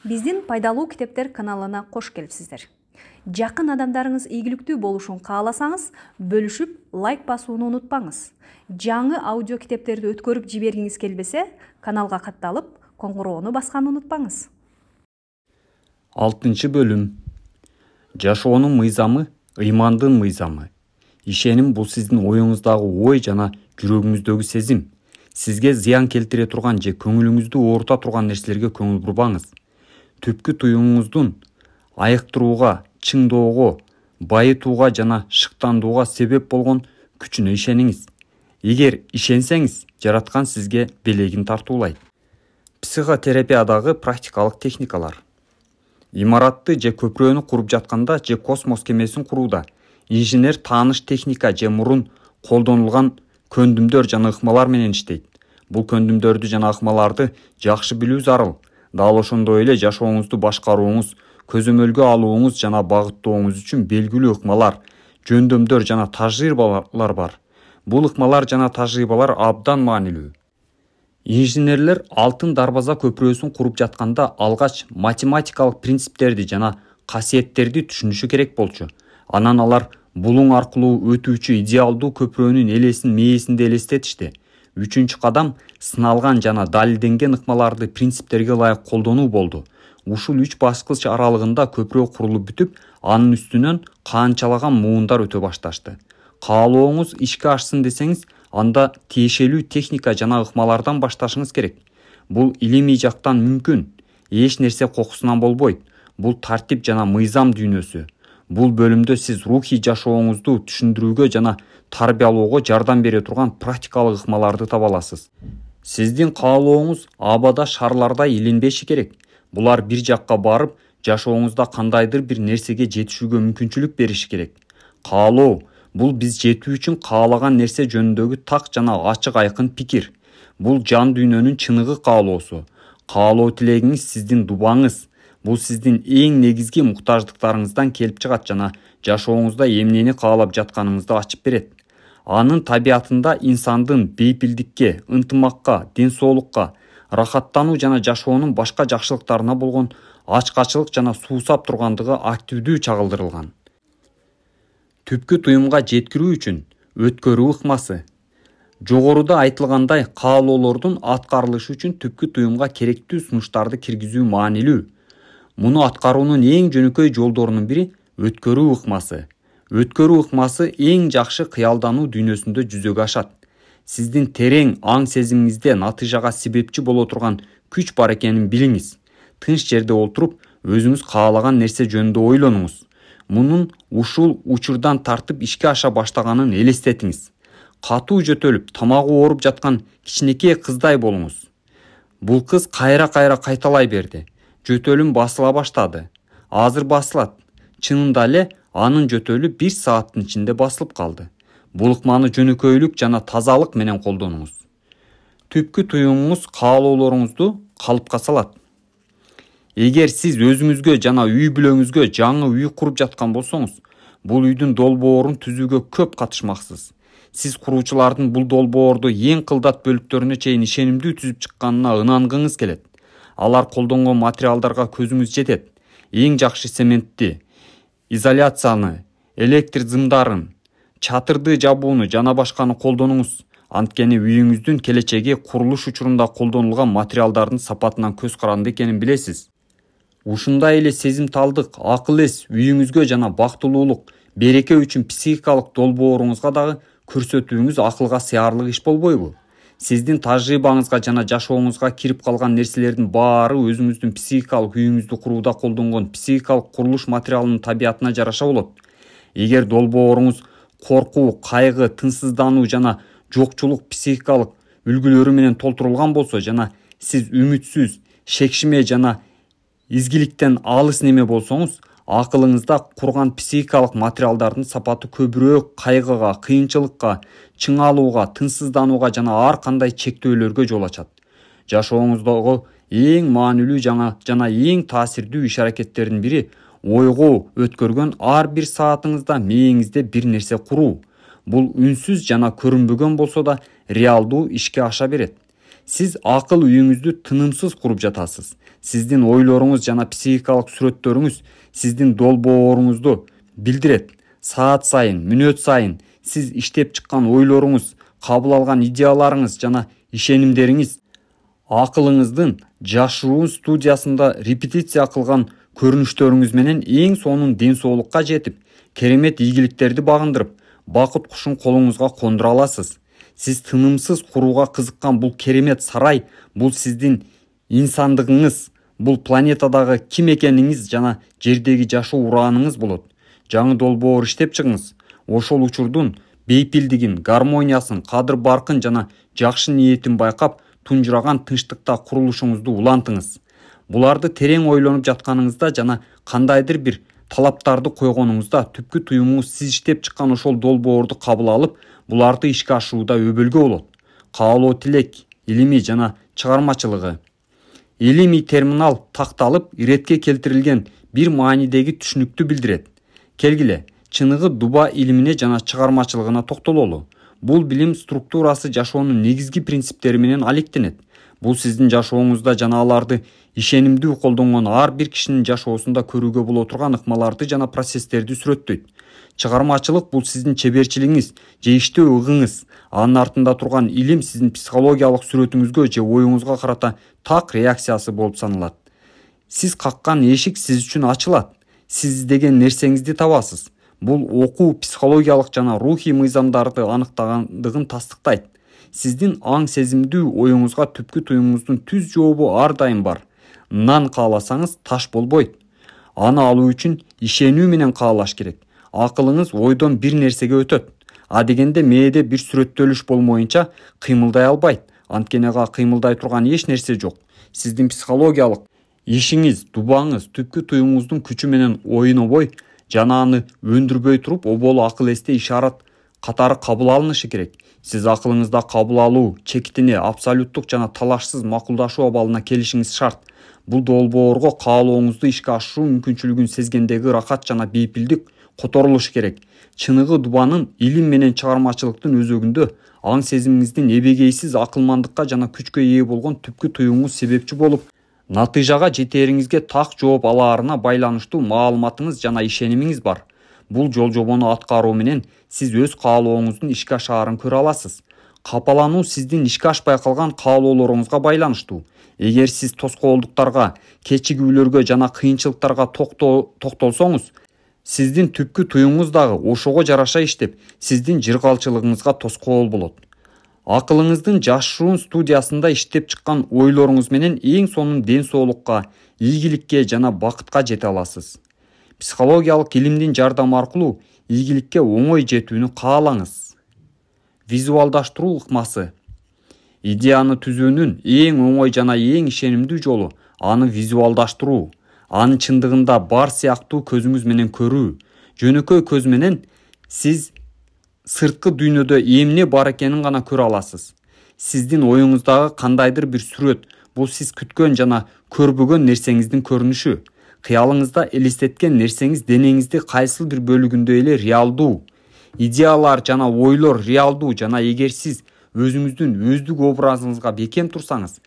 Биздин пайдалуу китептер каналына кош келипсиздер. Жакын адамдарыңыз ийгиликтүү болушун кааласаңыз, бөлүшүп, лайк басууну унутпаңыз. Жаңы аудио китептерди өткөрүп жибергиңиз келбесе, каналга катталып, коңгуроону басканды унутпаңыз. 6-бөлүм. Жашоонун мыйзамы, ыймандын мыйзамы. Ишеним бул сиздин оюңуздагы ой жана жүрөгүңүздөгү сезим. Сизге зыян келтире турган же көңүлүңүздү оорута турган нерселерге көңүл бурбаңыз. Түпкү туюңуңуздун айыктырууга, чыңдоого, байытууга жана шыктандууга себеп болгон күчүнө ишениңиз. Эгер ишенсеңиз, жараткан сизге белегин тартуулайт. Психотерапиядагы практикалык техникалар. Имаратты же көпүрөнү куруп жатканда же космос кемесин курууда инженер тааныш техника же мурун колдонулган көндүмдөр жана ыкмалар менен иштейт. Бул көндүмдөрдү жана ыкмаларды жакшы билүү зарыл. Дал ошондой эле жашооңузду башкарууңуз, көзөмөлгө алууңуз жана багыттооңуз үчүн белгилүү ыкмалар, жөндөмдөр жана тажрыйбалар бар. Бул ыкмалар жана тажрыйбалар абдан маанилүү. Инженерлер алтын дарбаза көпүрөсүн куруп жатканда алгач математикалык принциптерди жана касиеттерди түшүнүшү керек болчу. Анан алар булуң аркылуу өтүүчү идеалдуу көпүрөнүн элесин мээсинде элестетишти. 3-кадам сыналган жана далилденген ыкмаларды принциптерге ылайык колдонуу болду. Ушул 3 баскыч аралыгында көпүрө курулуп бүтүп, анын үстүнөн канчалаган муундар өтө башташты. Каалооңуз ишке ашсын десеңиз, анда тиешелүү техника жана ыкмалардан башташыңыз керек. Бул илимий жактан мүмкүн. Эч нерсе кокусунан болбойт. Бул тартип жана мыйзам дүйнөсү. Бул бөлүмдө сиз рухий жашооңузду түшүндүрүүгө жана тарбиялоого жардам бере турган практикалык ыкмаларды таба аласыз. Сиздин каалооңуз абада шарлардай илинбеши керек. Булар бир жакка барып, жашооңузда кандайдыр бир нерсеге жетишүүгө мүмкүнчүлүк бериши керек. Каалоо бул биз жетүү үчүн каалаган нерсе жөнүндөгү так жана ачык айкын пикир. Бул жан дүйнөнүн чыныгы каалоосу. Каалоо тилегиңиз сиздин дубаңыз. Бул сиздин эң негизги муктаждыктарыңыздан келип чыгат жана жашооңузда эмнени каалап жатканыңызды ачып берет. Анын табиятында инсандын бейпилдикке, ынтымакка, ден соолукка, рахаттануу жана жашоонун башка жакшылыктарына болгон ачкачылык жана суусап тургандыгы активдүү чагылдырылган. Түпкү туюмга жеткирүү үчүн өткөрүү ыкмасы. Жогоруда айтылгандай, каалоолордун аткарылышы үчүн түпкү туюмга керектүү сунуштарды киргизүү маанилүү. Муну аткаруунун эң жөнөкөй жолдорунун бири өткөрүү ыкмасы. Өткөрүү ыкмасы эң жакшы кыялдануу дүйнөсүндө жүзөгө ашат. Сиздин терең аң сезимиңизде натыйжага себепчи боло турган күч бар экенин билиңиз. Тынч жерде отуруп, өзүңүз каалаган нерсе жөнүндө ойлонуңуз. Мунун ушул учурдан тартып ишке аша баштаганын элестетиңиз. Катуу жөтөлүп, тамагы ооруп жаткан кичинекей кыздай болуңуз. Бул кыз кайра-кайра кайталай берди. Жөтөлүм басыла баштады. Азыр басылат. Чынында эле анын жөтөлү 1 сааттын ичинде басылып калды. Бул ыкманы жөнөкөйлүк жана тазалык менен колдонуңуз. Түпкү туюмуңуз каалоолоруңузду калыпка салат. Эгер сиз өзүңүзгө жана үй бүлөңүзгө жаңы үй куруп жаткан болсоңуз, бул үйдүн долбоорун түзүүгө көп катышмаксыз. Сиз куруучулардын бул долбоорду эң кылдат бөлүктөрүнө чейин ишенимдүү түзүп чыкканына ынангыңыз келет. Алар колдонгон материалдарга көзүңүз жетет. Эң жакшы цементти, изоляцияны, электр зымдарын, чатырды жабууну жана башканы колдонуңуз. Анткени үйүңүздүн келечеги курулуш учурунда колдонулган материалдардын сапатынан көз каранды экенин билесиз. Ушундай эле сезимталдык, акыл-эс үйүңүзгө жана бактылуулук, береке үчүн психикалык долбооруңузга дагы көрсөтүүңүз акылга сыярлык иш болбойбу? Сиздин тажрыйбаңызга жана жашооңузга кирип калган нерселердин баары өзүңүздүн психикалык үйүңүздү курууда колдонгон психикалык курулуш материалынын табиятына жараша болот. Эгер долбооруңуз коркуу, кайгы, тынчсыздануу жана жокчулук психикалык үлгүлөрү менен толтурулган болсо жана сиз үмүтсүз, шекшиме жана изгиликтен алыс неме болсоңуз, акылыңызда курган психикалык материалдардын сапаты көбүрөөк кайгыга, кыйынчылыкка, чыңалууга, тынчсызданууга жана ар кандай чектөөлөргө жол ачат. Жашооңуздогу эң маанилүү жана эң таасирдүү иш-аракеттердин бири ойго өткөргөн ар бир саатыңызда мээңизде бир нерсе куруу. Бул үнсүз жана көрүнбөгөн болсо да реалдуу ишке аша берет. Сиз акыл үйүңүздү тынымсыз куруп жатасыз. Сиздин ойлоруңуз жана психикалык сүрөттөрүңүз сиздин долбооруңузду билдирет. Саат сайын, мүнөт сайын сиз иштеп чыккан ойлоруңуз, кабыл алган идеяларыңыз жана ишенимдериңиз акылыңыздын жашыруун студиясында репетиция кылган көрүнүштөрүңүз менен эң сонун ден соолукка жетип, керемет ийгиликтерди багындырып, бакыт кушун колуңузга кондура аласыз. Сиз тынымсыз курууга кызыккан бул керемет сарай, бул сиздин инсандыгыңыз, бул планетадагы ким экениңиз жана жердеги жашоо урааныңыз болот. Жаңы долбоор иштеп чыгыңыз. Ошол учурдун бейпилдигин, гармониясын, кадыр баркын жана жакшы ниетин байкап, тунжураган тынчтыкта курулушуңузду улантыңыз. Буларды терең ойлонуп жатканыңызда жана кандайдыр бир талаптарды койгонуңузда түпкү туюмуңуз сиз иштеп чыккан ошол долбоорду кабыл алып, буларды ишке ашырууда өбөлгө болот. Каалоо тилек, илимий жана чыгармачылыгы. Илимий терминал такталып, иретке келтирилген бир маанидеги түшүнүктү билдирет. Келгиле, чыныгы дуба илимине жана чыгармачылыгына токтололу. Бул билим структурасы жашоонун негизги принциптери менен алектенет. Бул сиздин жашооңузда жана аларды ишенимдүү колдонгон ар бир кишинин жашоосунда көрүүгө боло турган ыкмаларды жана процесстерди сүрөттөйт. Чыгармачылык бул сиздин чеберчилигиңиз же иштөө ыгыңыз. Анын артында турган илим сиздин психологиялык сүрөтүңүзгө же оюңузга карата так реакциясы болуп саналат. Сиз каккан эшик сиз үчүн ачылат. Сиз издеген нерсеңизди табасыз. Бул окуу психологиялык жана рухий мыйзамдарды аныктагандыгын тастыктайт. Сиздин аң сезимдүү оюңузга түпкү туюмуңуздун түз жообу ар дайым бар. Нан кааласаңыз таш болбойт. Аны алуу үчүн ишенүү менен каалаш керек. Акылыңыз ойдон бир нерсеге өтөт. Адегенде мээде бир сүрөттөлүш болмоюнча кыймылдай албайт. Анткени ага кыймылдай турган эч нерсе жок. Сиздин психологиялык ишиңиз, дубаңыз түпкү туюмуңуздун күчү менен ойнобой жана аны өндүрбөй туруп, оболу акыл эсте ишарат катары кабыл алынышы керек. Сиз акылыңызда кабыл алуу, чектине, абсолюттук жана талашсыз макулдашуу абалына келишиңиз шарт. Бул долбоорго каалооңузду ишке ашыруу мүмкүнчүлүгүн сезгендеги ырахат жана бейпилдик которулушу керек. Чыныгы дубанын илим менен чыгармачылыктын өзөгүндө аң сезимиңиздин эбегейсиз акылмандыкка жана күчкө ээ болгон түпкү туюмуңуз себепчи болуп, натыйжага жетээриңизге так жооп алаарына байланыштуу маалыматыңыз жана ишенимиңиз бар. Бул жол-жобону аткаруу менен сиз өз каалооңуздун ишке ашаарын көрө аласыз. Капалануу сиздин ишке ашпай калган каалоолоруңузга байланыштуу. Эгер сиз тоскоолдуктарга, кечигүүлөргө жана кыйынчылыктарга токтолсоңуз, сиздин түпкү туюмуңуз дагы ошого жараша иштеп, сиздин жыргалчылыгыңызга тоскоол болот. Акылыңыздын жашыруун студиясында иштеп чыккан ойлоруңуз менен эң сонун ден соолукка, ийгиликке жана бакытка жете аласыз. Психологиялык илимдин жардамы аркылуу ийгиликке оңой жетүүнү каалаңыз. Визуалдаштыруу ыкмасы. Идеяны түзүүнүн эң оңой жана эң ишенимдүү жолу аны визуалдаштыруу. Аны чындыгында бар сыяктуу көзүңүз менен көрүү. Жөнөкөй көз менен сиз сырткы дүйнөдө эмне бар экенин гана көрө аласыз. Сиздин оюңуздагы кандайдыр бир сүрөт бул сиз күткөн жана көрбөгөн нерсеңиздин көрүнүшү. Кыялыңызда элестеткен нерсеңиз денеңизди кайсыл бир бөлүгүндө эле реалдуу. Идеялар жана ойлор реалдуу жана эгер сиз өзүңүздүн өздүк образыңызга бекем турсаңыз,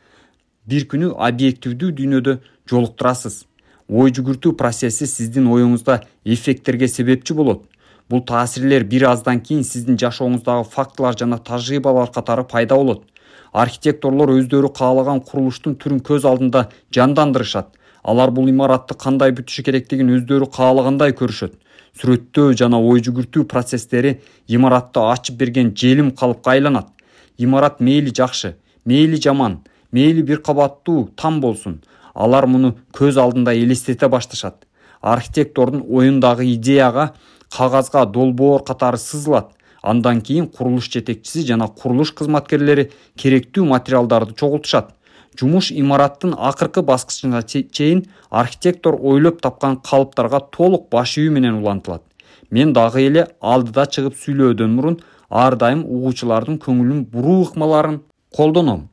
бир күнү объективдүү дүйнөдө жолуктурасыз. Ой жүгүртүү процесси сиздин оюңузда эффекттерге себепчи болот. Бул таасирлер бир аздан кийин сиздин жашооңуздагы фактылар жана тажрыйбалар катары пайда болот. Архитекторлор өздөрү каалаган курулуштун түрүн көз алдында жандандырышат. Алар бул имаратты кандай бүтүшү керектигин өздөрү каалагандай көрүшөт. Сүрөттөө жана ой жүгүртүү процесстери имаратты ачып берген желим калыпка айланат. Имарат мейли жакшы, мейли жаман, мейли бир кабаттуу там болсун. Алар муну көз алдында элестете башташат. Архитектордун оюндагы идеяга кагазга долбоор катары сызылат. Андан кийин курулуш жетекчиси жана курулуш кызматкерлери керектүү материалдарды чогултушат. Жумуш имараттын акыркы баскычына чейин архитектор ойлоп тапкан калыптарга толук баш ийүү менен улантылат. Мен дагы эле алдыда чыгып сүйлөөдөн мурун ар дайым угуучулардын көңүлүн буруу ыкмаларын колдоном.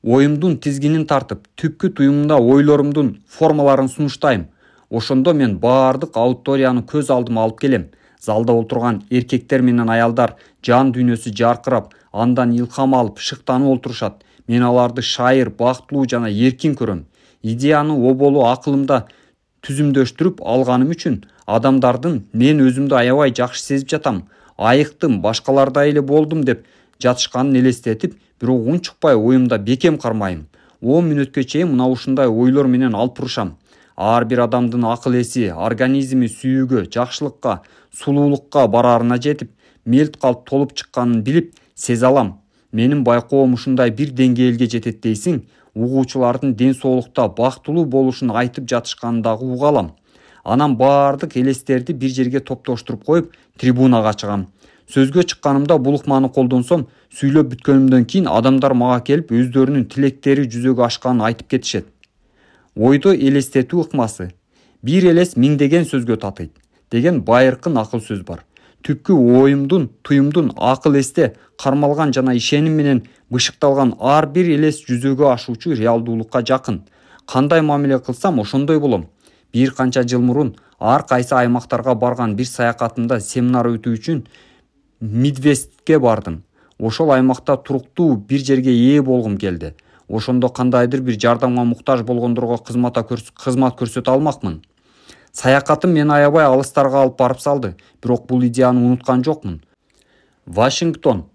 Оюмдун тизгинин тартып, түпкү туюмумда ойлорумдун формаларын сунуштайм. Ошондо мен баардык аудиторияны көз алдыма алып келем. Залда отурган эркектер менен аялдар жан дүйнөсү жаркырап, андан илхам алып, шыктанып олтурушат. Мен аларды шайыр, бактылуу жана эркин көрөм. Идеяны оболу акылымда түзүмдөштүрүп алганым үчүн адамдардын мен өзүмдү аябай жакшы сезип жатам, айыктым, башкалардай эле болдум деп жатышканын элестетип, бирок унчукпай оюмда бекем кармайм. 10 мүнөткө чейин мына ушундай ойлор менен алпурушам. Ар бир адамдын акыл эси, организми сүйүүгө, жакшылыкка, сулуулукка барарына жетип, мелт калп толуп чыкканын билип, сезе алам. Менин байкоом ушундай бир деңгээлге жетет дейсиң, угуучулардын ден соолукта бактылуу болушун айтып жатышканын дагы уга алам. Анан баардык элестерди бир жерге топтоштуруп коюп, трибунага чыгам. Сөзгө чыкканымда бул ыкманы колдонсом, сүйлөп бүткөнүмдөн кийин адамдар мага келип өздөрүнүн тилектери жүзөгө ашканын айтып кетишет. Ойдо элестетүү ыкмасы. Бир элес миңдеген сөзгө татыйт деген байыркын акыл сөз бар. Түпкү оюмдун, туюмдун акыл эсте кармалган жана ишеним менен бышыкталган ар бир элес жүзөгө ашуучу реалдуулукка жакын. Кандай мамиле кылсам ошондой болом. Бир канча жыл мурун ар кайсы аймактарга барган бир саякатымда семинар өтүү үчүн Мидвестке бардым. Ошол аймакта туруктуу бир жерге ээ болгум келди. Ошондо кандайдыр бир жардамга муктаж болгондорго кызмат көрсөтө алмакмын. Саякатым мени аябай алыстарга алып барып салды, бирок бул идеяны унуткан жокмун. Вашингтон,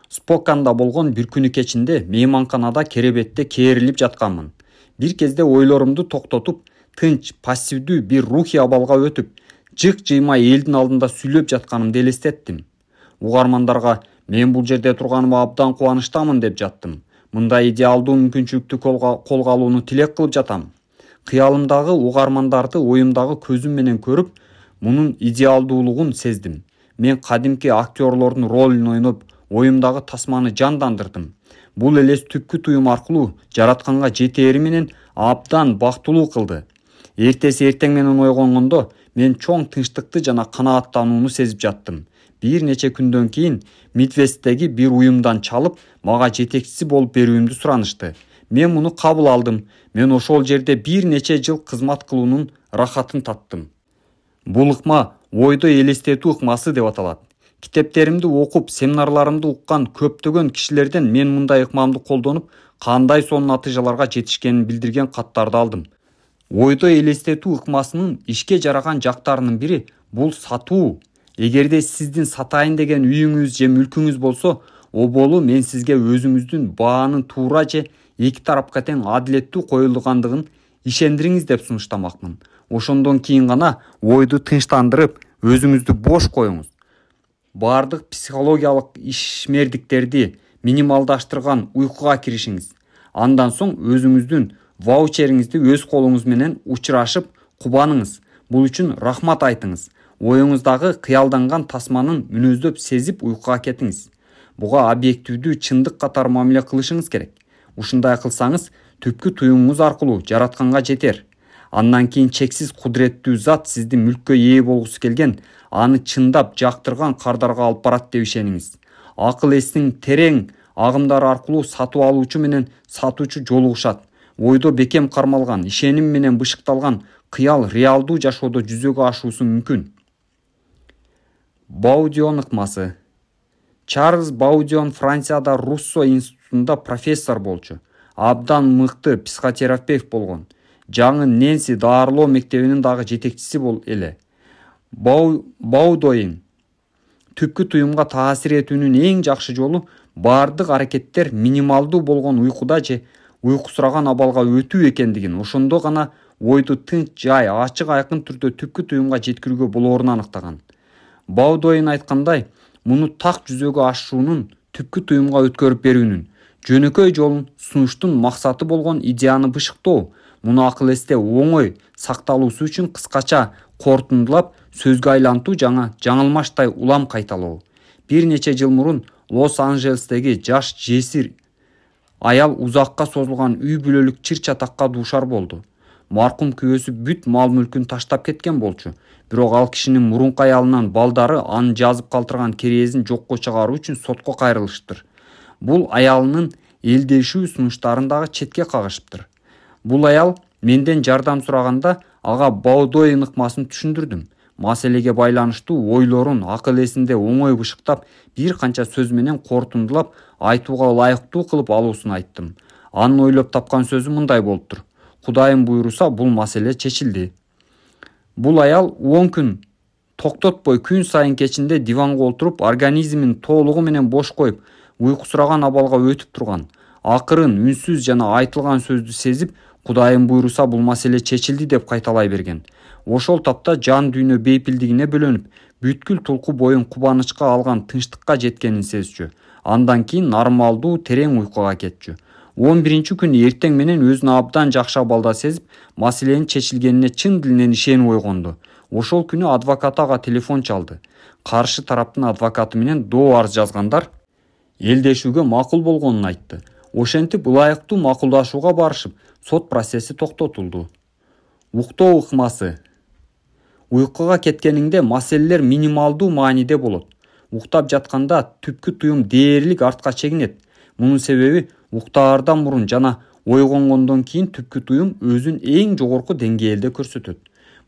Споканда болгон бир күнү кечинде мейманканада керебетте кээрилип жатканмын. Бир кезде ойлорумду токтотуп, тынч, пассивдүү бир рухий абалга өтүп, жык-жыймай элдин алдында сүйлөп жатканымды элестеттим. Угармандарга мен бул жерде турганыма абдан кубанычтамын деп жаттым. Мындай идеалдуу мүмкүнчүлүктү колго алууну тилек кылып жатам. Кыялымдагы угармандарды оюмдагы көзүм менен көрүп, мунун идеалдуулугун сездим. Мен кадимки актерлордун ролун ойноп, оюмдагы тасманы жандандырдым. Бул элес түпкү туюм аркылуу жаратканга жетээри менен абдан бактылуу кылды. Эртеси эртең менен ойгонгондо мен чоң тынчтыкты жана канааттанууну сезип жаттым. Бир нече күндөн кийин Мидвесттеги бир уюмдан чалып, мага жетекчиси болуп берүүмдү суранышты. Мен муну кабыл алдым. Мен ошол жерде бир нече жыл кызмат кылуунун рахатын таттым. Бул ыкма ойдо элестетүү ыкмасы деп аталат. Китептеримди окуп, семинарларымды уккан көптөгөн кишилерден мен мындай ыкмамды колдонуп, кандай сонун натыйжаларга жетишкенин билдирген каттарды алдым. Ойдо элестетүү ыкмасынын ишке жараган жактарынын бири бул сатуу. Эгерде сиздин сатайын деген үйүңүз же мүлкүңүз болсо, оболу мен сизге өзүңүздүн баанын туура же эки тарапка тең адилеттүү коюлгандыгын ишендириңиз деп сунуштамакмын. Ошондон кийин гана ойду тынчтандырып, өзүңүздү бош коюңуз. Бардык психологиялык ишмердиктерди минималдаштырган уйкуга киришиңиз. Андан соң өзүңүздүн ваучериңизди өз колуңуз менен учурашып кубаныңыз. Бул үчүн рахмат айтыңыз. Оюңуздагы кыялданган тасманын мүнөздөп сезип уйкуга кетиңиз. Буга объективдүү чындык катары мамиле кылышыңыз керек. Ушундай кылсаңыз, түпкү туюмуңуз аркылуу жаратканга жетер. Андан кийин чексиз кудуреттүү зат сиздин мүлккө ээ болгусу келген, аны чындап жактырган кардарга алып барат деп ишениңиз. Акыл эстин терең агымдары аркылуу сатып алуучу менен сатуучу жолугушат. Ойдо бекем кармалган, ишеним менен бышыкталган кыял реалдуу жашоодо жүзөгө ашуусу мүмкүн. Баудион ыкмасы. Чарльз Баудион Францияда Руссо институтунда профессор болчу. Абдан мыкты психотерапевт болгон. Жаңы Нэнси дарылоо мектебинин дагы жетекчиси эле. Баудойн түпкү туюмга таасир этүүнүн эң жакшы жолу бардык аракеттер минималдуу болгон уйкуда же уйкусураган абалга өтүү экендигин, ошондо гана ойду тынч, жай, ачык айкын түрдө түпкү туюмга жеткирүүгө болоорун аныктаган. Баудойн айткандай, муну так жүзөгө ашуунун, түпкү туюмга өткөрүп берүүнүн жөнөкөй жолун сунуштун максаты болгон идеяны бышыктоо. Муну акыл эсте оңой сакталуусу үчүн кыскача кортундулап сөзгө айлантуу жаңылмаштай улам кайталоо. Бир нече жыл мурун Лос-Анджелестеги жаш жесир аял узакка созулган үй бүлөлүк чыр-чатакка дуушар болду. Маркум күйөөсү бүт мал мүлкүн таштап кеткен болчу. Бирок ал кишинин мурунку аялынан балдары аны жазып калтырган керезин жокко чыгаруу үчүн сотко кайрылыштыр. Бул аялынын элдешүү сунуштарын дагы четке кагышыптыр. Бул аял менден жардам сураганда ага Баудойн ыкмасын түшүндүрдүм. Маселеге байланыштуу ойлорун акыл эсинде оңой бышыктап, бир канча сөз менен кортундулап, айтууга ылайыктуу кылып алуусун айттым. Анын ойлоп тапкан сөзү мындай болуптур: Кудайым буйруса бул маселе чечилди. Бул аял 10 күн токтотпой күн сайын кечинде диванга отуруп, организмин толугу менен бош коюп, уйкусураган абалга өтүп турган. Акырын үнсүз жана айтылган сөздү сезип, Кудайым буйруса бул маселе чечилди деп кайталай берген. Ошол тапта жан дүйнө бейпилдигине бөлөнүп, бүткүл тулку боюн кубанычка алган тынчтыкка жеткенин сезчү. Андан кийин нормалдуу терең уйкуга кетчү. 11 күнү эртең менен өзүн абдан жакшы абалда сезип, маселенин чечилгенине чын дилинен ишенип ойгонду. Ошол күнү адвокат ага телефон чалды. Каршы тараптын адвокаты менен доо арыз жазгандар элдешүүгө макул болгонун айтты. Ошентип ылайыктуу макулдашууга барышып, сот процесси токтотулду. Уктоо ыкмасы. Уйкуга кеткениңде маселелер минималдуу мааниде болот. Уктап жатканда түпкү туюм дээрлик артка чегинет. Мунун себеби уктаардан мурун жана ойгонгондон кийин түпкү туюм өзүн эң жогорку деңгээлде көрсөтөт.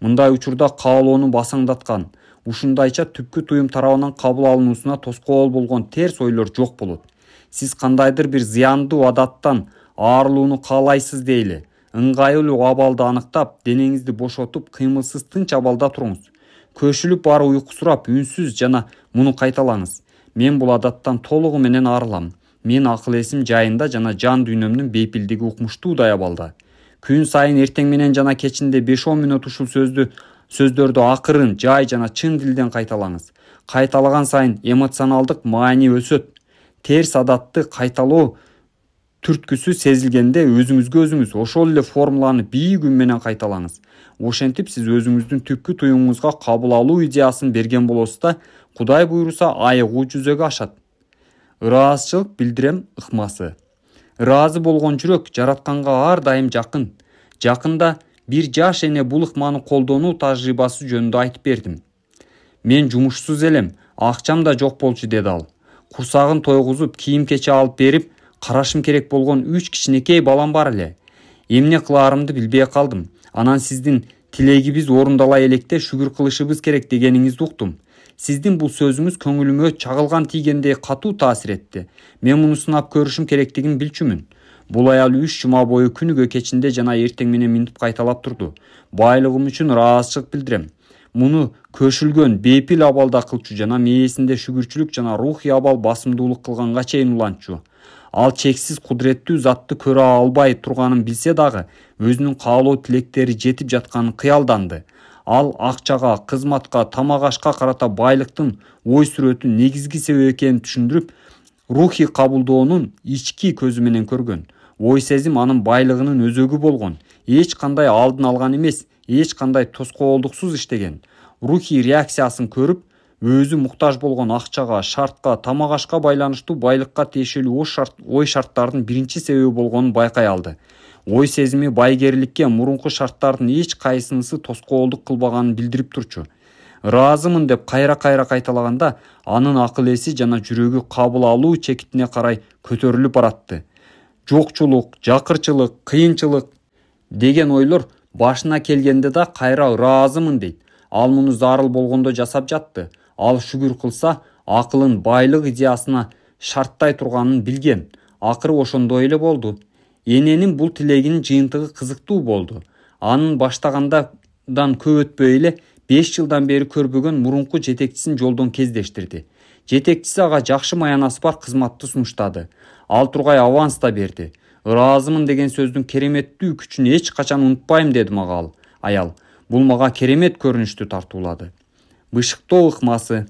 Мындай учурда каалоону басаңдаткан, ушундайча түпкү туюм тарабынан кабыл алынуусуна тоскоол болгон терс ойлор жок болот. Сиз кандайдыр бир зыяндуу адаттан арылууну каалайсыз дейли. Ыңгайлуу абалды аныктап, денеңизди бошотуп, кыймылсыз тынч абалда туруңуз. Көшүлүп бары уйкусурап, үнсүз жана муну кайталаңыз. Мен бул адаттан толугу менен арылам. Мен акыл эсим жайында жана жан дүйнөмдүн бейпилдиги укмуштуудай абалда. Күн сайын эртең менен жана кечинде 5-10 мүнөт ушул сөздөрдү акырын, жай жана чын дилден кайталаңыз. Кайталаган сайын эмоционалдык маани өсөт. Терс адатты кайталоо түрткүсү сезилгенде өзүңүзгө өзүңүз ошол эле формуланы бийик үн менен кайталаңыз. Ошентип сиз өзүңүздүн түпкү туюмуңузга кабыл алуу идеясын берген болосуз да, Кудай буйруса айыгуу жүзөгө ашат. Ыраазычылык билдирем ыкмасы. Ыраазы болгон жүрөк жаратканга ар дайым жакын. Жакында бир жаш эне бул ыкманы колдонуу тажрыйбасы жөнүндө айтып бердим. Мен жумушсуз элем, акчам да жок болчу, деди ал. Курсагын тойгузуп, кийим кече алып берип, карашым керек болгон 3 кичинекей балам бар эле. Эмне кылаарымды билбей калдым. Анан сиздин тилегибиз орундала электе шүгүр кылышыбыз керек дегениңизди уктум. Сиздин бул сөзүңүз көңүлүмө чагылган тийгендей катуу таасир этти. Мен муну сынап көрүшүм керектигин билчүмүн. Бул аял 3 жума бою күнүгө кечинде жана эртең менен минтип кайталап турду. Байлыгым үчүн ыраазычылык билдирем. Муну көшүлгөн бейпил абалда кылчу жана мээсинде шүгүрчүлүк жана рухий абал басымдуулук кылганга чейин улантчу. Ал чексиз кудуреттүү затты көрө албай турганын билсе дагы, өзүнүн каалоо тилектери жетип жатканын кыялданды. Ал акчага, кызматка, тамак ашка карата байлыктын ой сүрөтү негизги себеп экенин түшүндүрүп, рухий кабылдоонун ички көзү менен көргөн. Ой сезим анын байлыгынын өзөгү болгон. Эч кандай алдын алган эмес, эч кандай тоскоолдуксуз иштеген. Рухий реакциясын көрүп, өзү муктаж болгон акчага, шартка, тамак ашка байланыштуу байлыкка тиешелүү ой шарттардын биринчи себеби болгонун байкай алды. Ой сезими байгерликке мурунку шарттардын эч кайсынысы тоскоолдук кылбаганын билдирип турчу. Ыраазымын деп кайра-кайра кайталаганда, анын акыл эси жана жүрөгү кабыл алуу чекитине карай көтөрүлүп баратты. Жокчулук, жакырчылык, кыйынчылык деген ойлор башына келгенде да кайра ыраазымын дейт. Ал муну зарыл болгондо жасап жатты. Ал шүгүр кылса, акылын байлык идеясына шарттай турганын билген. Акыры ошондой эле болду. Эненин бул тилегинин жыйынтыгы кызыктуу болду. Анын баштагандан көп өтпөй эле 5 жылдан бери көрбөгөн мурунку жетекчисин жолдон кездештирди. Жетекчиси ага жакшы маянасы бар кызматты сунуштады. Ал тургай аванс да берди. Ыраазымын деген сөздүн кереметтүү күчүн эч качан унутпайм, деди мага аял. Бул мага керемет көрүнүштү тартуулады. Бышыктоо ыкмасы.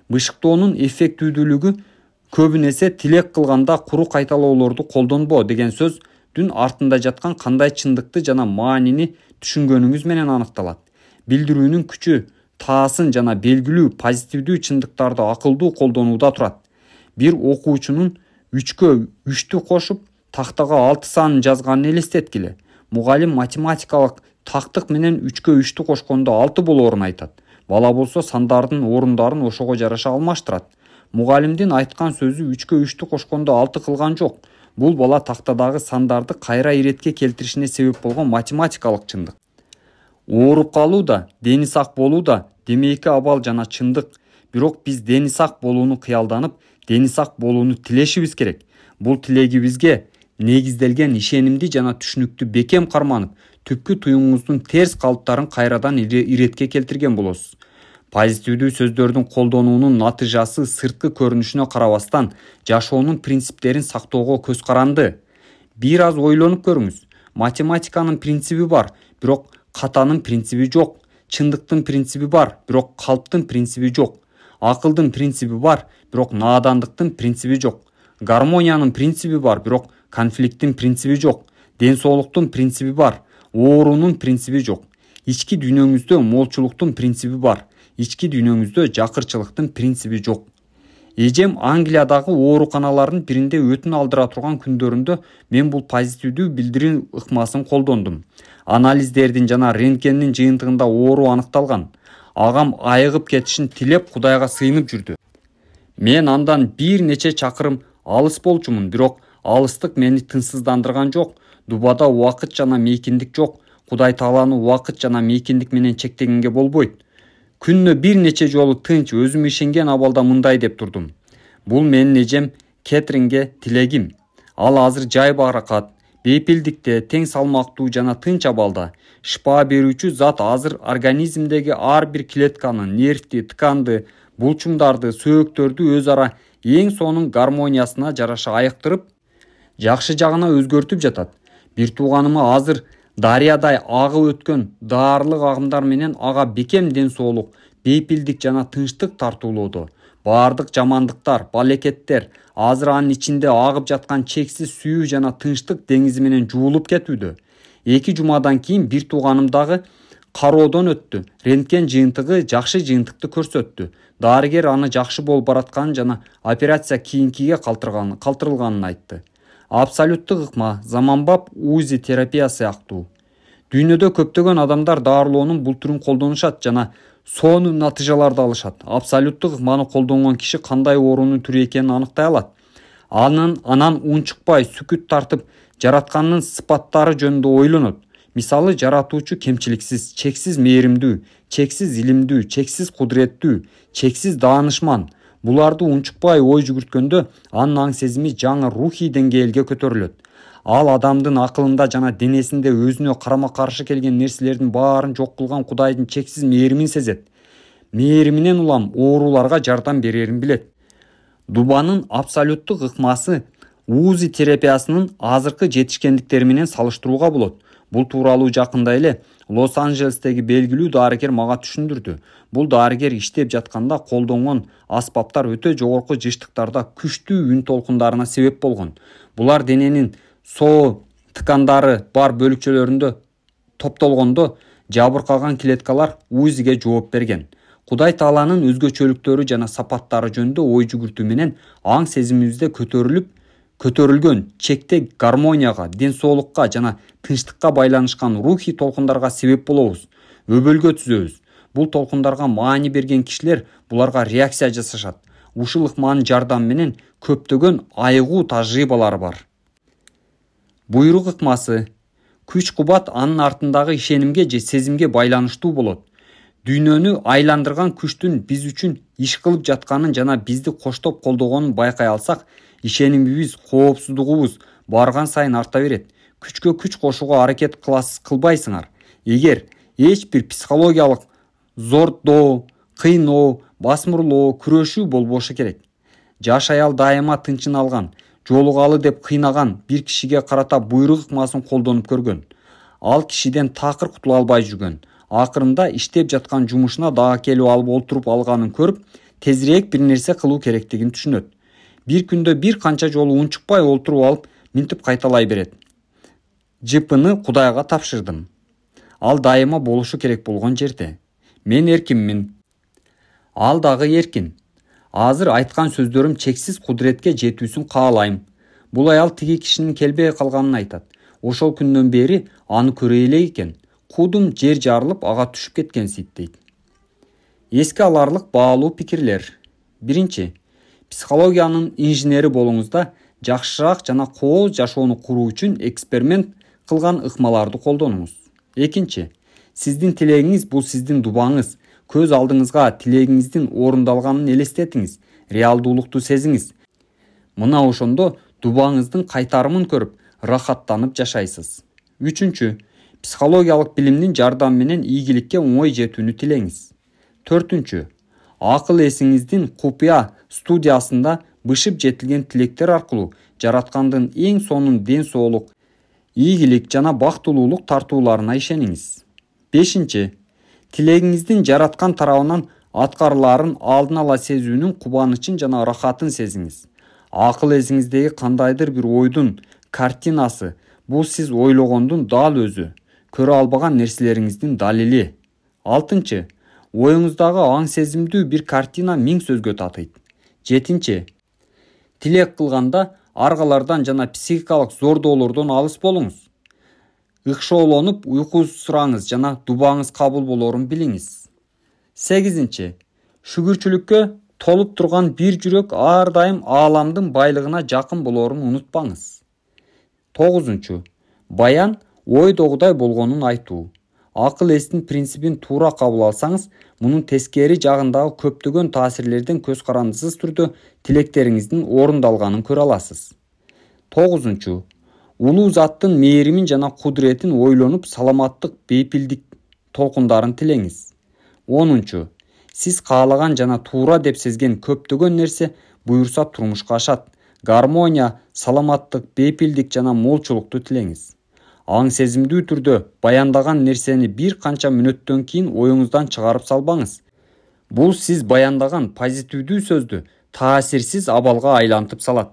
Бышыктоонун эффектүүдүүлүгү көбүнесе тилек кылганда куру кайталоолорду колдонбо деген сөздүн артында жаткан кандай чындыкты жана маанини түшүнгөнүңүз менен аныкталат. Билдирүүнүн күчү таасын жана белгилүү позитивдүү чындыктарды акылдуу колдонууда турат. Бир окуучунун 3-кө 3-тү кошуп, тактага 6 санын жазганын элестеткиле. Мугалим математикалык тактык менен 3-кө 3-тү кошкондо 6 болоорун айтат. Бала болсо сандардын орундарын ошого жараша алмаштырат. Мугалимдин айткан сөзү 3-кө 3-тү кошкондо 6 кылган жок. Бул бала тактадагы сандарды кайра иретке келтиришине себеп болгон математикалык чындык. Ооруп калуу да, дени сак болуу да демейки абал жана чындык. Бирок биз дени сак болууну кыялданып, дени сак болууну тилешибиз керек. Бул тилегибизге негизделген ишенимди жана түшүнүктү бекем карманып, түпкү туюңуңуздун терс калыптарын кайрадан иретке келтирген болосуз. Позитивдүү сөздөрдүн колдонуунун натыйжасы сырткы көрүнүшүнө карабастан жашоонун принциптерин сактоого көз каранды. Бир аз ойлонуп көрүңүз. Математиканын принциби бар, бирок катанын принциби жок. Чындыктын принциби бар, бирок калптын принциби жок. Акылдын принциби бар, бирок наадандыктын принциби жок. Гармониянын принциби бар, бирок конфликттин принциби жок. Ден соолуктун принциби бар, оорунун принциби жок. Ички дүйнөңүздө молчулуктун принциби бар. Ички дүйнөңүздө жакырчылыктын принциби жок. Эжем Англиядагы ооруканалардын биринде өтүн алдыра турган күндөрүндө мен бул позитивдүү билдирүү ыкмасын колдондум. Анализдердин жана рентгендин жыйынтыгында оору аныкталган. Агам айыгып кетишин тилеп Кудайга сыйынып жүрдү. Мен андан бир нече чакырым алыс болчумун, бирок алыстык мени тынчсыздандырган жок. Дубада убакыт жана мейкиндик жок. Кудай Тааланы убакыт жана мейкиндик менен чектегенге болбойт. Күнүнө бир нече жолу тынч, өзүм ишенген абалда мындай деп турдум. Бул менин эжем Кетринге тилегим. Ал азыр жай баракат, бейпилдикте, тең салмактуу жана тынч абалда. Шыпа берүүчү зат азыр организмдеги ар бир клетканы, нервти, тканды, булчуңдарды, сөөктөрдү өз ара эң сонун гармониясына жараша айыктырып, жакшы жагына өзгөртүп жатат. Бир тууганымы азыр дарыядай агып өткөн даарылык агымдар менен ага бекем ден соолук, бейпилдик жана тынчтык тартуулоодо. Баардык жамандыктар, балекеттер азыр анын ичинде агып жаткан чексиз сүйүү жана тынчтык деңизи менен жуулуп кетүүдө. 2 жумадан кийин бир тууганым дагы кароодон өттү. Рентген жыйынтыгы жакшы жыйынтыкты көрсөттү. Дарыгер аны жакшы болуп баратканын жана операция кийинкиге калтырылганын айтты. Абсолюттук ыкма, заманбап УЗИ терапия сыяктуу. Дүйнөдө көптөгөн адамдар дарылоонун бул түрүн колдонушат жана сонун натыйжаларды алышат. Абсолюттук ыкманы колдонгон киши кандай оорунун түрү экенин аныктай алат. Анан унчукпай сүкүт тартып, жараткандын сыпаттары жөнүндө ойлонот. Мисалы, жаратуучу кемчиликсиз, чексиз мээримдүү, чексиз илимдүү, чексиз кудуреттүү, чексиз даанышман. Буларды унчукпай ой жүгүрткөндө анын аң сезими жаңы рухий деңгээлге көтөрүлөт. Ал адамдын акылында жана денесинде өзүнө карама каршы келген нерселердин баарын жок кылган Кудайдын чексиз мээримин сезет. Мээриминен улам ооруларга жардам берерин билет. Дубанын абсолюттук ыкмасы УЗИ терапиясынын азыркы жетишкендиктери менен салыштырууга болот. Бул тууралуу жакында эле Лос-Анджелестеги белгилүү дарыгер мага түшүндүрдү. Бул дарыгер иштеп жатканда колдонгон аспаптар өтө жогорку жыштыктарда күчтүү үн толкундарына себеп болгон. Булар дененин ткандары бар бөлүкчөлөрүндө топтолгондо жабыркаган клеткалар УЗИге жооп берген. Кудай Тааланын өзгөчөлүктөрү жана сапаттары жөнүндө ой жүгүртүү менен аң сезимибизде көтөрүлгөн чекте гармонияга, ден соолукка жана тынчтыкка байланышкан рухий толкундарга себеп болобуз, өбөлгө түзөбүз. Бул толкундарга маани берген кишилер буларга реакция жасашат. Ушул ыкманын жардамы менен көптөгөн айыгуу тажрыйбалары бар. Буйрук ыкмасы. Күч кубат анын артындагы ишенимге же сезимге байланыштуу болот. Дүйнөнү айландырган күчтүн биз үчүн иш кылып жатканын жана бизди коштоп колдогонун байкай алсак, ишенимибиз, коопсуздугубуз барган сайын арта берет. Күчкө күч кошууга аракет кылбайсыңар. Эгер эч бир психологиялык зордоо, кыйноо, басмырлоо, күрөшүү болбошу керек. Жаш аял дайыма тынчын алган, жолугалы деп кыйнаган бир кишиге карата буйрук ыкмасын колдонуп көргөн. Ал кишиден такыр кутула албай жүргөн. Акырында иштеп жаткан жумушуна дагы келип алып олтуруп алганын көрүп, тезирээк бир нерсе кылуу керектигин түшүнөт. Бир күндө бир канча жолу унчукпай олтуруп алып, минтип кайталай берет. Жыпыны Кудайга тапшырдым. Ал дайыма болушу керек болгон жерде. Мен эркинмин. Ал дагы эркин. Азыр айткан сөздөрүм чексиз кудуретке жетүүсүн каалайм. Бул аял тиги кишинин келбей калганын айтат. Ошол күндөн бери аны көрө элек экен. Кудум жер жарылып ага түшүп кеткенсип дейт. Эске аларлык баалуу пикирлер. Биринчи, психологиянын инженери болуңузда жакшыраак жана кооз жашоону куруу үчүн эксперимент кылган ыкмаларды колдонуңуз. Экинчи, сиздин тилегиңиз бул сиздин дубаңыз. Көз алдыңызга тилегиңиздин орундалганын элестетиңиз, реалдуулукту сезиңиз. Мына ошондо дубаңыздын кайтарымын көрүп, рахаттанып жашайсыз. 3. Психологиялык билимдин жардамы менен ийгиликке оңой жетүүнү тилеңиз. 4. Акыл эсиңиздин купуя студиясында бышып жетилген тилектер аркылуу жараткандын эң сонун ден соолук, ийгилик жана бактылуулук тартууларына ишениңиз. 5. Тилегиңиздин жараткан тарабынан аткарылаарын алдын ала сезүүнүн кубанычын жана рахатын сезиңиз. Акыл эсиңиздеги кандайдыр бир ойдун картинасы бул сиз ойлогондун дал өзү, көрө албаган нерселериңиздин далили. 6. Оюңуздагы аң сезимдүү бир картина 1000 сөзгө татыйт. 7. Тилек кылганда аргалардан жана психикалык зордоолордон алыс болуңуз. Ыкшоолонуп уйкусураңыз жана дубаңыз кабыл болорун билиңиз. 8. Шүгүрчүлүккө толуп турган бир жүрөк ар дайым ааламдын байлыгына жакын болорун унутпаңыз. 9. Баян ойдогудай болгонун айтуу. Акыл эстин принципин туура кабыл алсаңыз, мунун тескери жагындагы көптөгөн таасирлерден көз карандысыз түрдө тилектериңиздин орундалганын көрө аласыз. 9. Улуу заттын мээримин жана кудуретин ойлонуп, саламаттык, бейпилдик толкундарын тилеңиз. 10. Сиз каалаган жана туура деп сезген көптөгөн нерсе буюрса турмушка ашат. Гармония, саламаттык, бейпилдик жана молчулукту тилеңиз. Аң сезимдүү түрдө баяндаган нерсени бир канча мүнөттөн кийин оюңуздан чыгарып салбаңыз. Бул сиз баяндаган позитивдүү сөздү таасирсиз абалга айлантып салат.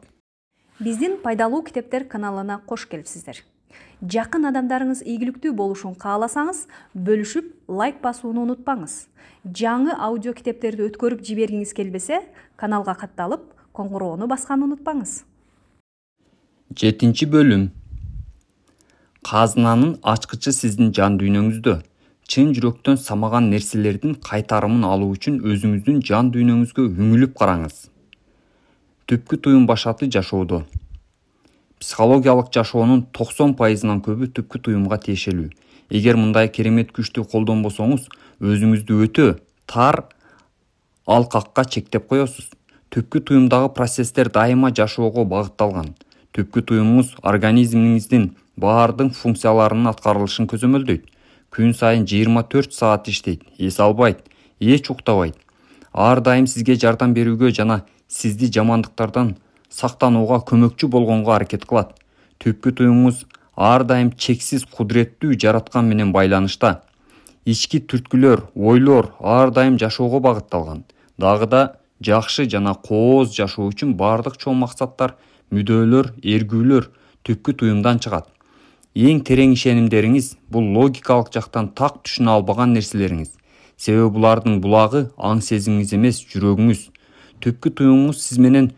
Биздин пайдалуу китептер каналына кош келипсиздер. Жакын адамдарыңыз ийгиликтүү болушун кааласаңыз, бөлүшүп, лайк басууну унутпаңыз. Жаңы аудио китептерди өткөрүп жибергиңиз келбесе, каналга катталып, коңгуроону басканды унутпаңыз. 7 бөлүм. Казынанын ачкычы сиздин жан дүйнөңүздө. Чын жүрөктөн самаган нерселердин кайтарымын алуу үчүн өзүңүздүн жан дүйнөңүзгө үңүлүп караңыз. Түпкү туюм башаты жашоодо. Психологиялык жашоонун 90%-нан көбү түпкү туюмга тиешелүү. Эгер мындай керемет күчтү колдонбосоңуз, өзүңүздү өтө тар алкакка чектеп коесуз. Түпкү туюмдагы процесстер дайыма жашоого багытталган. Түпкү туюмуңуз организмиңиздин баардык функцияларынын аткарылышын көзөмөлдөйт. Күн сайын 24 саат иштейт, эс албайт, эч уктабайт. Ар дайым сизге жардам берүүгө жана сизди жамандыктардан сактанууга көмөкчү болгонго аракет кылат. Түпкү туюмуңуз ар дайым чексиз кудуреттүү жараткан менен байланышта. Ички түрткүлөр, ойлор ар дайым жашоого багытталган. Дагы да жакшы жана кооз жашоо үчүн баардык чоң максаттар, мүдөөлөр, эргүүлөр түпкү туюмдан чыгат. Эң терең ишенимдериңиз бул логикалык жактан так түшүнө албаган нерселериңиз. Себеби булардын булагы аң сезимиңиз эмес, жүрөгүңүз. Түпкү туюмуңуз сиз менен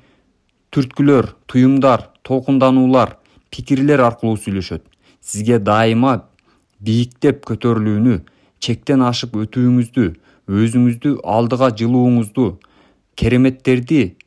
түрткүлөр, туюмдар, толкундануулар, пикирлер аркылуу сүйлөшөт. Сизге дайыма бийиктеп көтөрүлүүнү, чектен ашып өтүүңүздү, өзүңүздү алдыга жылууңузду, кереметтерди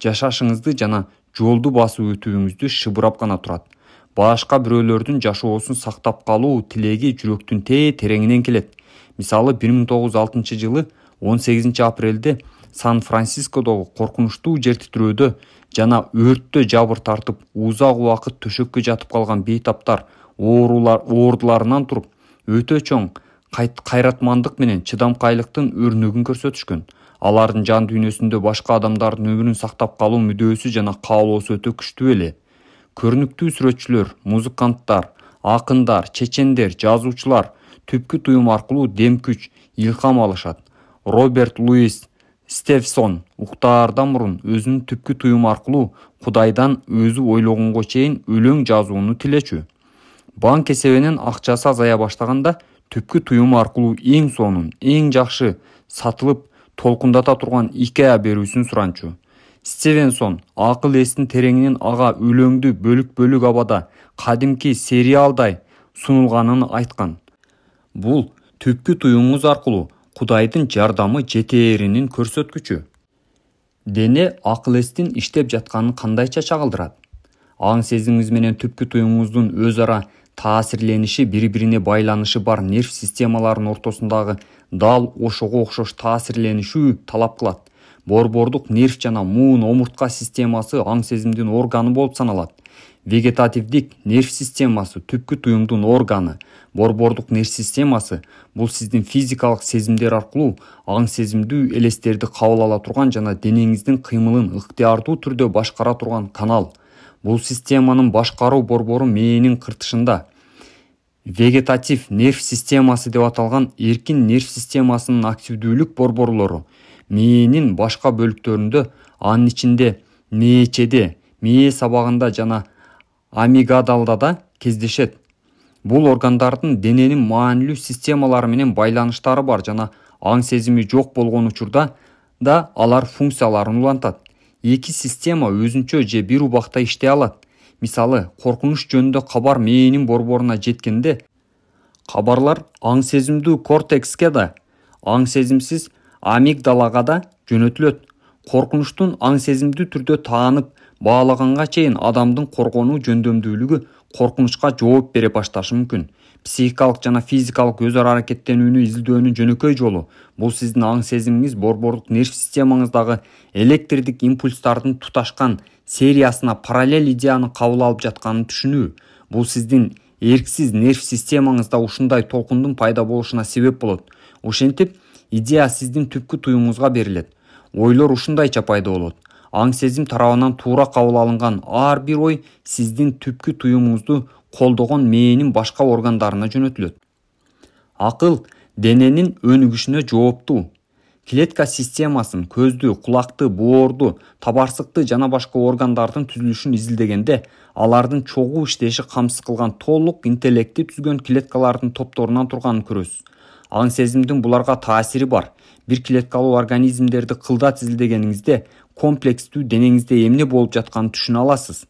жашашыңызды жана жолду басып өтүүңүздү шыбырап гана турат. Башка бирөөлөрдүн жашоосун сактап калуу тилеги жүрөктүн тереңинен келет. Мисалы 1906 жылы 18 апрелде Сан-Францискодогу коркунучтуу жер титирөөдө жана өрттө жабыр тартып узак убакыт төшөккө жатып калган бейтаптар оордуларынан туруп, өтө чоң кайратмандык менен чыдамкайлыктын өрнөгүн көрсөтүшкөн. Алардын жан дүйнөсүндө башка адамдардын өмүрүн сактап калуу мүдөөсү жана каалоосу өтө күчтүү эле. Көрүнүктүү сүрөтчүлөр, музыканттар, акындар, чечендер, жазуучулар түпкү туюм аркылуу дем күч, илхам алышат. Роберт Луис Стефсон уктаардан мурун өзүнүн түпкү туюм аркылуу Кудайдан өзү ойлогонго чейин өлөң жазууну тилечү. Банк эсебинен акчасы азая баштаганда түпкү туюм аркылуу эң сонун, эң жакшы сатылып толкундата турган икеа берүүсүн суранчу. Стивенсон акыл эстин тереңинен ага өлөңдү бөлүк-бөлүк абада кадимки сериалдай сунулганын айткан. Бул түпкү туюмуңуз аркылуу Кудайдын жардамы жетээринин көрсөткүчү. Дене акыл эстин иштеп жатканын кандайча чагылдырат? Аң сезимиңиз менен түпкү туюмуңуздун өз ара таасирлениши, бири-бирине байланышы бар нерв системаларынын ортосундагы дал ошого окшош таасирленишүү талап кылат. Борбордук нерв жана муун омуртка системасы аң сезимдин органы болуп саналат. Вегетативдик нерв системасы түпкү туюмдун органы. Борбордук нерв системасы бул сиздин физикалык сезимдер аркылуу аң сезимдүү элестерди кабыл ала турган жана денеңиздин кыймылын ыктыярдуу түрдө башкара турган канал. Бул системанын башкаруу борбору мээнин кыртышында. Вегетатив нерв системасы деп аталган эркин нерв системасынын активдүүлүк борборлору мээнин башка бөлүктөрүндө, анын ичинде мээчеде, мээ сабагында жана амигдалда кездешет. Бул органдардын дененин маанилүү системалары менен байланыштары бар жана аң сезими жок болгон учурда да алар функцияларын улантат. Эки система өзүнчө же бир убакта иштей алат. Мисалы, коркунуч жөнүндө кабар мээнин борборуна жеткенде, кабарлар аң сезимдүү кортекске да, аң сезимсиз амигдалага да жөнөтүлөт. Коркунучтун аң сезимдүү түрдө таанып баалаганга чейин адамдын коргонуу жөндөмдүүлүгү коркунучка жооп бере башташы мүмкүн. Психикалык жана физикалык өз ара аракеттенүүнү изилдөөнүн жөнөкөй жолу бул сиздин аң сезимиңиз борбордук нерв системаңыздагы электрдик импульстардын туташкан сериясына параллель идеяны кабыл алып жатканын түшүнүү. Бул сиздин эрксиз нерв системаңызда ушундай толкундун пайда болушуна себеп болот. Ошентип, идея сиздин түпкү туюмуңузга берилет. Ойлор ушундайча пайда болот. Аң сезим тарабынан туура кабыл алынган ар бир ой сиздин түпкү туюмуңузду колдогон мээнин башка органдарына жөнөтүлөт. Акыл дененин өнүгүшүнө жооптуу. Клетка системасын, көздү, кулакты, боорду, табарсыкты жана башка органдардын түзүлүшүн изилдегенде, алардын чогуу иштеши камсыз кылган толук интеллекти түзгөн клеткалардын топторунан турганын көрөсүз. Аң сезимдин буларга таасири бар. Бир клеткалуу организмдерди кылдат изилдегениңизде комплекстүү денеңизде эмне болуп жатканын түшүнө аласыз.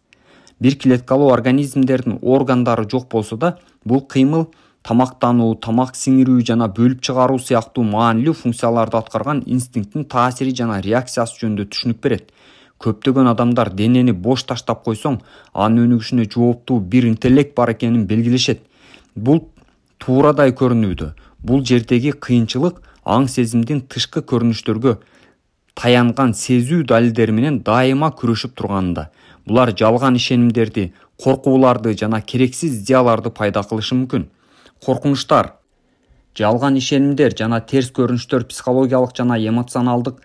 Бир клеткалуу организмдердин органдары жок болсо да, бул кыймыл тамактануу, тамак сиңирүү жана бөлүп чыгаруу сыяктуу маанилүү функцияларды аткарган инстинкттин таасири жана реакциясы жөнүндө түшүнүк берет. Көптөгөн адамдар денени бош таштап койсоң, анын өнүгүшүнө жооптуу бир интеллект бар экенин белгилешет. Бул туурадай көрүнүүдө. Бул жердеги кыйынчылык аң сезимдин тышкы көрүнүштөргө таянган сезүү далилдери менен дайыма күрөшүп турганында. Булар жалган ишенимдерди, коркууларды жана керексиз идеяларды пайда кылышы мүмкүн. Коркунучтар, жалган ишенимдер жана терс көрүнүштөр психологиялык жана эмоционалдык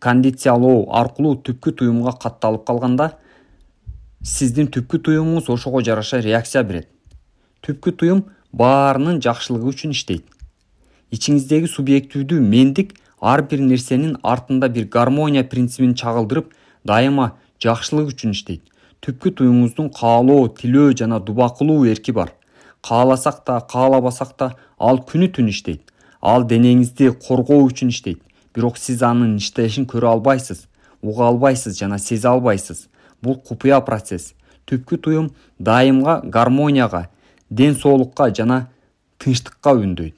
кондициялоо аркылуу түпкү туюмга катталып калганда, сиздин түпкү туюмуңуз ошого жараша реакция берет. Түпкү туюм баарынын жакшылыгы үчүн иштейт. Ичиңиздеги субъективдүү мендик ар бир нерсенин артында бир гармония принцибин чагылдырып, дайыма жакшылык үчүн иштейт. Түпкү туюңуздун каалоо, тилөө жана дуба кылуу эрки бар. Кааласак да, каалабасак да, ал күнү-түн иштейт. Ал денеңизди коргоо үчүн иштейт. Бирок сиз анын иштешин көрө албайсыз, уга албайсыз жана сезе албайсыз. Бул купуя процесс. Түпкү туюм дайымга гармонияга, ден соолукка жана тынчтыкка үндөйт.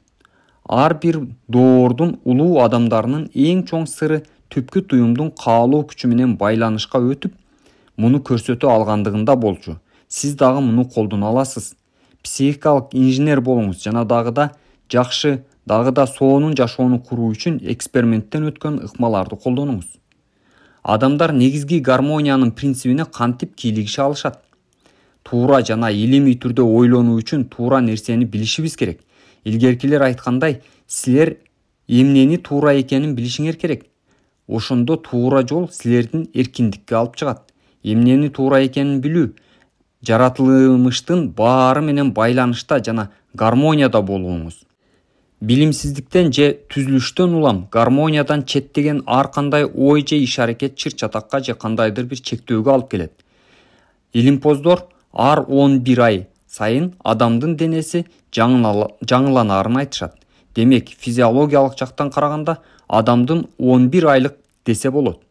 Ар бир доордун улуу адамдарынын эң чоң сыры түпкү туюмдун каалоо күчү менен байланышка өтүп, муну көрсөтө алгандыгында болчу. Сиз дагы муну колдоно аласыз. Психикалык инженер болуңуз жана дагы да жакшы, дагы да сонун жашоону куруу үчүн эксперименттен өткөн ыкмаларды колдонуңуз. Адамдар негизги гармониянын принцибине кантип кийлигише алышат? Туура жана илимий түрдө ойлонуу үчүн туура нерсени билишибиз керек. Илгеркилер айткандай, силер эмнени туура экенин билишиңер керек. Ошондо туура жол силердин эркиндикке алып чыгат. Эмнени туура экенин билүү жаратылымыштын баары менен байланышта жана гармонияда болууңуз. Билимсиздиктен же түзүлүштөн улам гармониядан четтеген ар кандай ой же иш-аракет чыр-чатакка же кандайдыр бир чектөөгө алып келет. Илимпоздор ар 11 ай сайын адамдын денеси жаңыланарын айтышат. Демек, физиологиялык жактан караганда адамдын 11 айлык десе болот.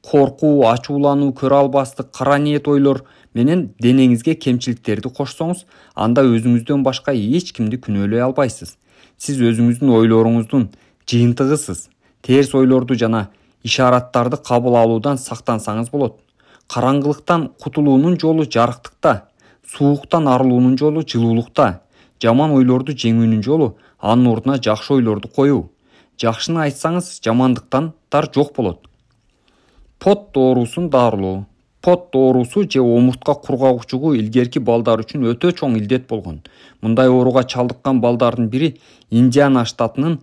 Коркуу, ачуулануу, көрө албастык, кара ниет ойлор менен денеңизге кемчиликтерди кошсоңуз, анда өзүңүздөн башка эч кимди күнөөлөй албайсыз. Сиз өзүңүздүн ойлоруңуздун жыйынтыгысыз. Терс ойлорду жана ишараттарды кабыл алуудан сактансаңыз болот. Караңгылыктан кутулуунун жолу жарыктыкта, сууктан арылуунун жолу жылуулукта, жаман ойлорду жеңүүнүн жолу анын ордуна жакшы ойлорду коюу. Жакшыны айтсаңыз, жамандыктан жок болот. Пот доорусун дарылоо. пот оорусу же омуртка кургагучугу илгерки балдар үчүн өтө чоң илдет болгон. Мындай ооруга чалдыккан балдардын бири Индиана штатынын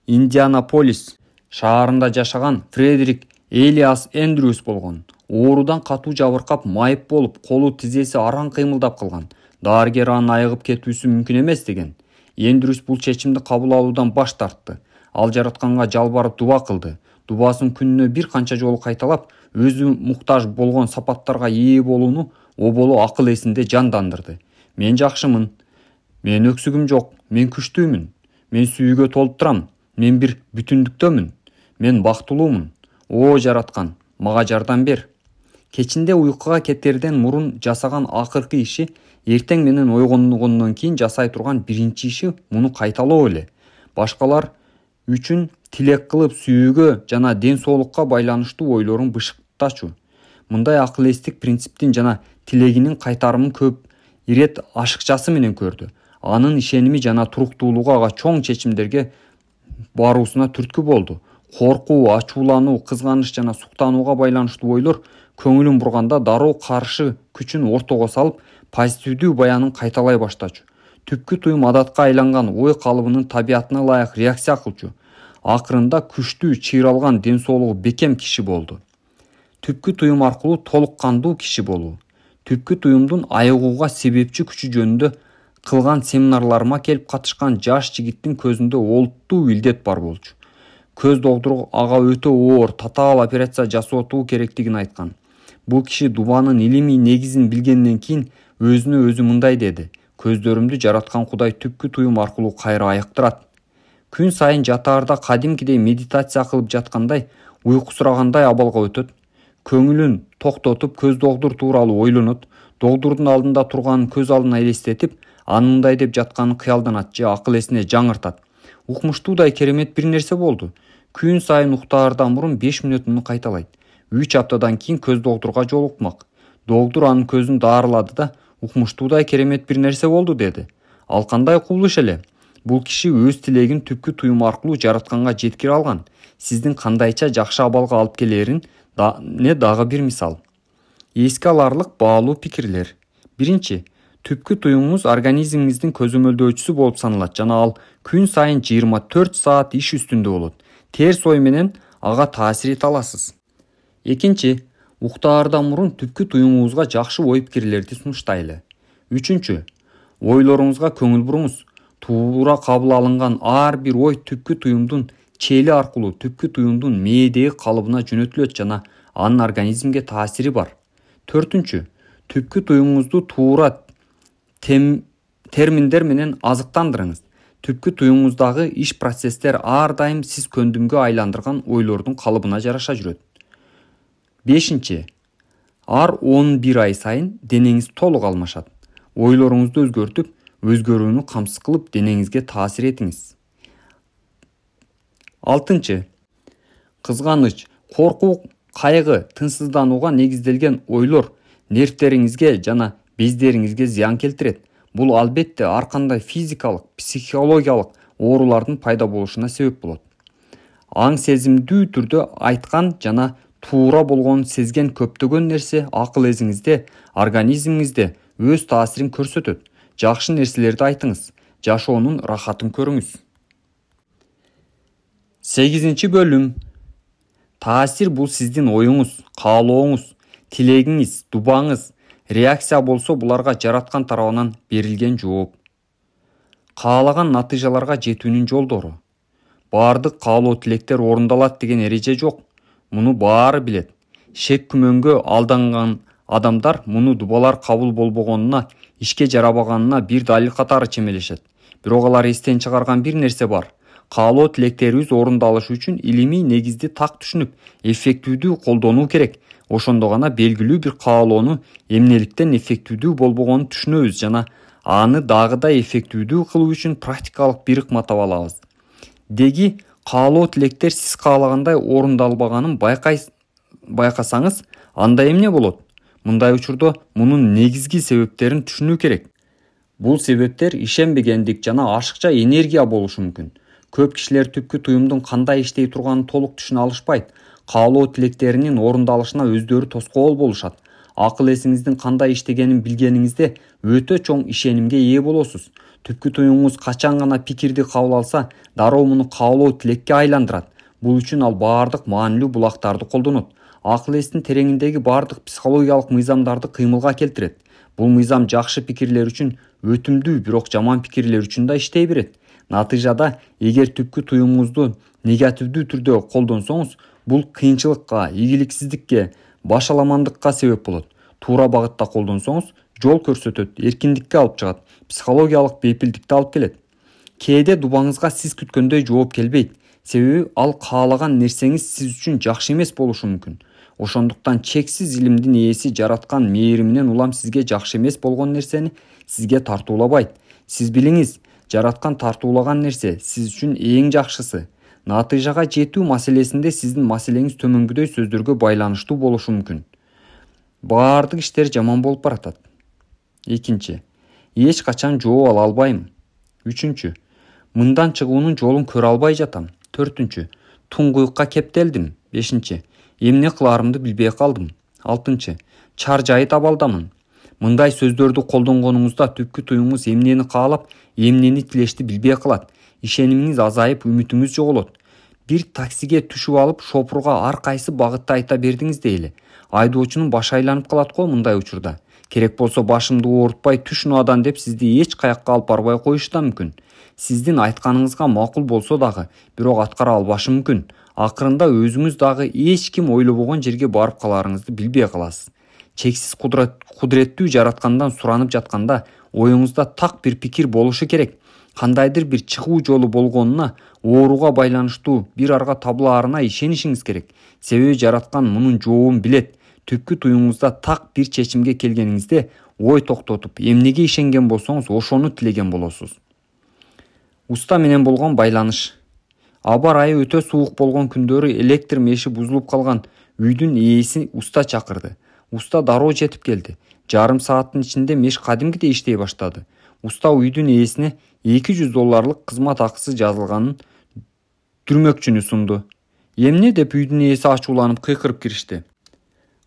Индианаполис шаарында жашаган Фредерик Элиас Эндрюс болгон. Оорудан катуу жабыркап, майып болуп, колу тизеси араң кыймылдап калган. Дарыгер анын айыгып кетүүсү мүмкүн эмес деген. Эндрюс бул чечимди кабыл алуудан баш тартты. Ал жаратканга жалбарып дуба кылды. Дубасын күнүнө бир канча жолу кайталап, өзү муктаж болгон сапаттарга ээ болууну оболу акыл эсинде жандандырды. Мен жакшымын. Мен өксүгүм жок. Мен күчтүүмүн. Мен сүйүүгө толуп турам. Мен бир бүтүндүктөмүн. Мен бактылуумун. О жараткан, мага жардам бер. Кечинде уйкуга кетерден мурун жасаган акыркы иши эртең менен ойгонгондон кийин жасай турган биринчи иши муну кайталоо эле. Башкалар үчүн тилек кылып сүйүүгө жана ден соолукка байланыштуу ойлорун бышыктачу. Мындай акыл эстик принциптин жана тилегинин кайтарымын көп ирет ашыкчасы менен көрдү. Анын ишеними жана туруктуулугу ага чоң чечимдерге баруусуна түрткү болду. Коркуу, ачуулануу, кызганыч жана суктанууга байланыштуу ойлор көңүлүн бурганда дароо каршы күчүн ортого салып, позитивдүү баянын кайталай баштачу. Түпкү туюм адатка айланган ой калыбынын табиятына ылайык реакция кылчу. Акырында күчтүү, чыйралган, ден соолугу бекем киши болду. Түпкү туюм аркылуу толук кандуу киши болуу. Түпкү туюмдун айыгууга себепчи күчү жөнүндө кылган семинарларыма келип катышкан жаш жигиттин көзүндө олуттуу илдет бар болчу. Көз догдуру ага өтө оор, татаал операция жасатуу керектигин айткан. Бул киши дубанын илимий негизин билгенден кийин өзүнө өзү мындай деди: көздөрүмдү жараткан Кудай түпкү туюм аркылуу кайра айыктырат. Күн сайын жатаарда кадимкидей медитация кылып жаткандай, уйкусурагандай абалга өтөт. Көңүлүн токтотуп, көз догдур тууралуу ойлонот. Догдурдун алдында турганын көз алдына элестетип, анын мындай деп жатканын кыялданат же акыл эсине жаңыртат. Укмуштуудай керемет бир нерсе болду. Күн сайын уктаардан мурун 5 мүнөт муну кайталайт. 3 аптадан кийин көз догдурга жолукмак. Догдур анын көзүн даарылады да, укмуштуудай керемет бир нерсе болду деди. Ал кандай кубулуш эле? Бул киши өз тилегин түпкү туюм аркылуу жаратканга жеткире алган. Сиздин кандайча жакшы абалга алып келерин дагы бир мисал. Эске аларлык баалуу пикирлер. Биринчи, түпкү туюмуңуз организмиңиздин көзөмөлдөөчүсү болуп саналат жана ал күн сайын 24 саат иш үстүндө болот. Терс ой менен ага таасир эте аласыз. Экинчи, уктаардан мурун түпкү туюмуңузга жакшы ой пикирлерди сунуштайлы. Үчүнчү, ойлоруңузга көңүл буруңуз. Туура кабыл алынган ар бир ой түпкү туюмдун чели аркылуу түпкү туюмдун мээдеги калыбына жөнөтүлөт жана анын организмге таасири бар. Төртүнчү, түпкү туюмуңузду туура терминдер менен азыктандырыңыз. Түпкү туюмуңуздагы иш процесстер ар дайым сиз көндүмгө айландырган ойлордун калыбына жараша жүрөт. Бешинчи, ар 11 ай сайын денеңиз толук алмашат. Ойлоруңузду өзгөртүп, өзгөрүүнү камсыз кылып денеңизге таасир этиңиз. Алтынчы, кызганыч, коркуу, кайгы, тынчсызданууга негизделген ойлор нервтериңизге жана бездериңизге зыян келтирет. Бул албетте ар кандай физикалык, психологиялык оорулардын пайда болушуна себеп болот. Аң сезимдүү түрдө айткан жана туура болгонун сезген көптөгөн нерсе акыл эзиңизде, организмиңизде өз таасирин көрсөтөт. Жакшы нерселерди айтыңыз, жашоонун рахатын көрүңүз. 8 бөлүм. Таасир бул сиздин оюңуз, каалооңуз, тилегиңиз, дубаңыз. Реакция болсо буларга жараткан тарабынан берилген жооп. Каалаган натыйжаларга жетүүнүн жолдору. Бардык каалоо тилектер орундалат деген эреже жок. Муну баары билет. Шек күмөнгө алданган адамдар муну дубалар кабыл болбогонуна, ишке жарабаганына бир далил катары чемелешет. Бирок алар эстен чыгарган бир нерсе бар. Каалоо тилектерибиз орундалышы үчүн илимий негизди так түшүнүп, эффективдүү колдонуу керек. Ошондо гана белгилүү бир каалоону эмнеликтен эффективдүү болбогонун түшүнөбүз жана аны дагы да эффективдүү кылуу үчүн практикалык бир ыкма таба алабыз. Деги каалоо тилектер сиз каалагандай орундалбаганын байкасаңыз, анда эмне болот? Мындай учурда мунун негизги себептерин түшүнүү керек. Бул себептер ишенбегендик жана ашыкча энергия болушу мүмкүн. Көп кишилер түпкү туюмдун кандай иштей турганын толук түшүнө алышпайт. Каалоо тилектеринин орундалышына өздөрү тоскоол болушат. Акыл эсиңиздин кандай иштегенин билгениңизде өтө чоң ишенимге ээ болосуз. Түпкү туюңуз качан гана пикирди кабыл алса, дароо муну каалоо тилекке айландырат. Бул үчүн ал баардык маанилүү булактарды колдонот. Акыл эстин тереңиндеги баардык психологиялык мыйзамдарды кыймылга келтирет. Бул мыйзам жакшы пикирлер үчүн өтүмдүү, бирок жаман пикирлер үчүн да иштей берет. Натыйжада, эгер түпкү туюңузду негативдүү түрдө колдонсоңуз, бул кыйынчылыкка, ийгиликсиздикке, башаламандыкка себеп болот. Туура багытта колдонсоңуз, жол көрсөтөт, эркиндикке алып чыгат, психологиялык бейпилдикти алып келет. Кээде дубаңызга сиз күткөндөй жооп келбейт. Себеби ал каалаган нерсеңиз сиз үчүн жакшы эмес болушу мүмкүн. Ошондуктан чексиз илимдин ээси жараткан мээриминен улам сизге жакшы эмес болгон нерсени сизге тартуулабайт. Сиз билиңиз, жараткан тартуулаган нерсе сиз үчүн эң жакшысы. Натыйжага жетүү маселесинде сиздин маселеңиз төмөнгүдөй сөздөргө байланыштуу болушу мүмкүн. Баардык иштер жаман болуп баратат. Экинчи, эч качан жооп ала албайм. Үчүнчү, мындан чыгуунун жолун көрө албай жатам. Төртүнчү, туңгуюкка кептелдим. Бешинчи, эмне кылаарымды билбей калдым. Алтынчы, чаржайыт абалдамын. Мындай сөздөрдү колдонгонуңузда түпкү туюңуз эмнени каалап, эмнени тилешти билбей калат. Ишенимиңиз азайып, үмүтүңүз жоголот. Бир таксиге түшүп алып, шопурга ар кайсы багытта айта бердиңиз дейли. Айдоочунун башы айланып калат го мындай учурда. Керек болсо башымды оорутпай түш нуадан деп сизди эч каякка алып барбай коюшу да мүмкүн. Сиздин айтканыңызга макул болсо дагы, бирок аткара албашы мүмкүн. Акырында өзүңүз дагы эч ким ойлобогон жерге барып каларыңызды билбей каласыз. Чексиз кудуреттүү жараткандан суранып жатканда, оюңузда так бир пикир болушу керек. Кандайдыр бир чыгуу жолу болгонуна, ооруга байланыштуу бир арга табылаарына ишенишиңиз керек. Себеби жараткан мунун жообун билет. Түпкү туюңузда так бир чечимге келгениңизде ой токтотуп, эмнеге ишенген болсоңуз ошону тилеген болосуз. Уста менен болгон байланыш. Аба ырайы өтө суук болгон күндөрү электр меши бузулуп калган үйдүн ээси уста чакырды. Уста дароо жетип келди. Жарым сааттын ичинде меш кадимгидей иштей баштады. Уста үйдүн ээсине $200 кызмат акысы жазылганын дүрмөкчүнү сунду. Эмне деп үйдүн ээси ачууланып кыйкырып киришти.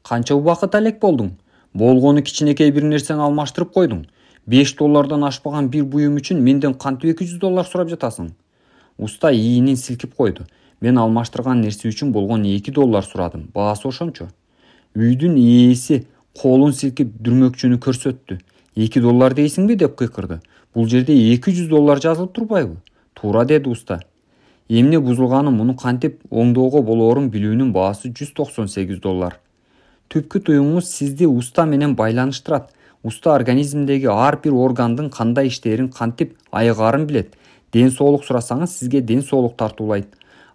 Канча убакыт алек болдуң? Болгону кичинекей бир нерсени алмаштырып койдуң. $5 ашпаган бир буюм үчүн менден кантип $200 сурап жатасың? Уста ийинин силкип койду. Мен алмаштырган нерсе үчүн болгон $2 сурадым. Баасы ошончо. Үйдүн ээси колун силкип дүрмөкчүнү көрсөттү. $2 дейсиңби деп кыйкырды. Бул жерде $200 жазылып турбайбы? Туура деди уста. Эмне бузулганын, муну кантип оңдоого болоорун билүүнүн баасы $198. Түпкү туюңуз сизди уста менен байланыштырат. Уста организмдеги ар бир органдын кандай иштерин кантип айыгарын билет. Ден соолук сурасаңыз, сизге ден соолук тартуулайт.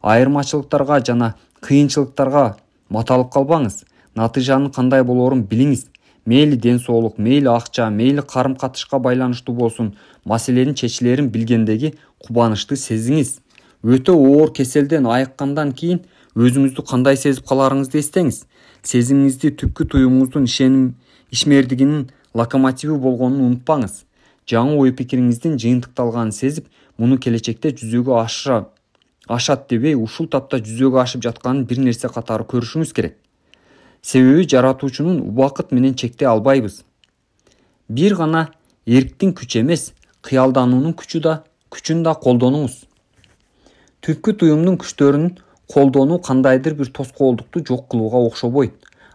Айырмачылыктарга жана кыйынчылыктарга маталып калбаңыз. Натыйжанын кандай болоорун билиңиз. Мейли ден соолук, мейли акча, мейли карым-катышка байланыштуу болсун, маселенин чечилерин билгендеги кубанычты сезиңиз. Өтө оор кеселден айыккандан кийин өзүңүздү кандай сезип каларыңызды эстеңиз. Сезимиңизди түпкү туюңуздун ишмердигинин локомотиви болгонун унутпаңыз. Жаңы ой пикириңиздин жыйынтыкталганын сезип, муну келечекте жүзөгө ашат дебей, ушул тапта жүзөгө ашып жатканын бир нерсе катары көрүшүңүз керек. Себеби жаратуучунун убакыт менен чектей албайбыз. Бир гана эрктин күчү эмес, кыялдануунун күчүн да колдонуңуз. Түпкү туюмдун күчтөрүн колдонуу кандайдыр бир тоскоолдукту жок кылууга окшобойт.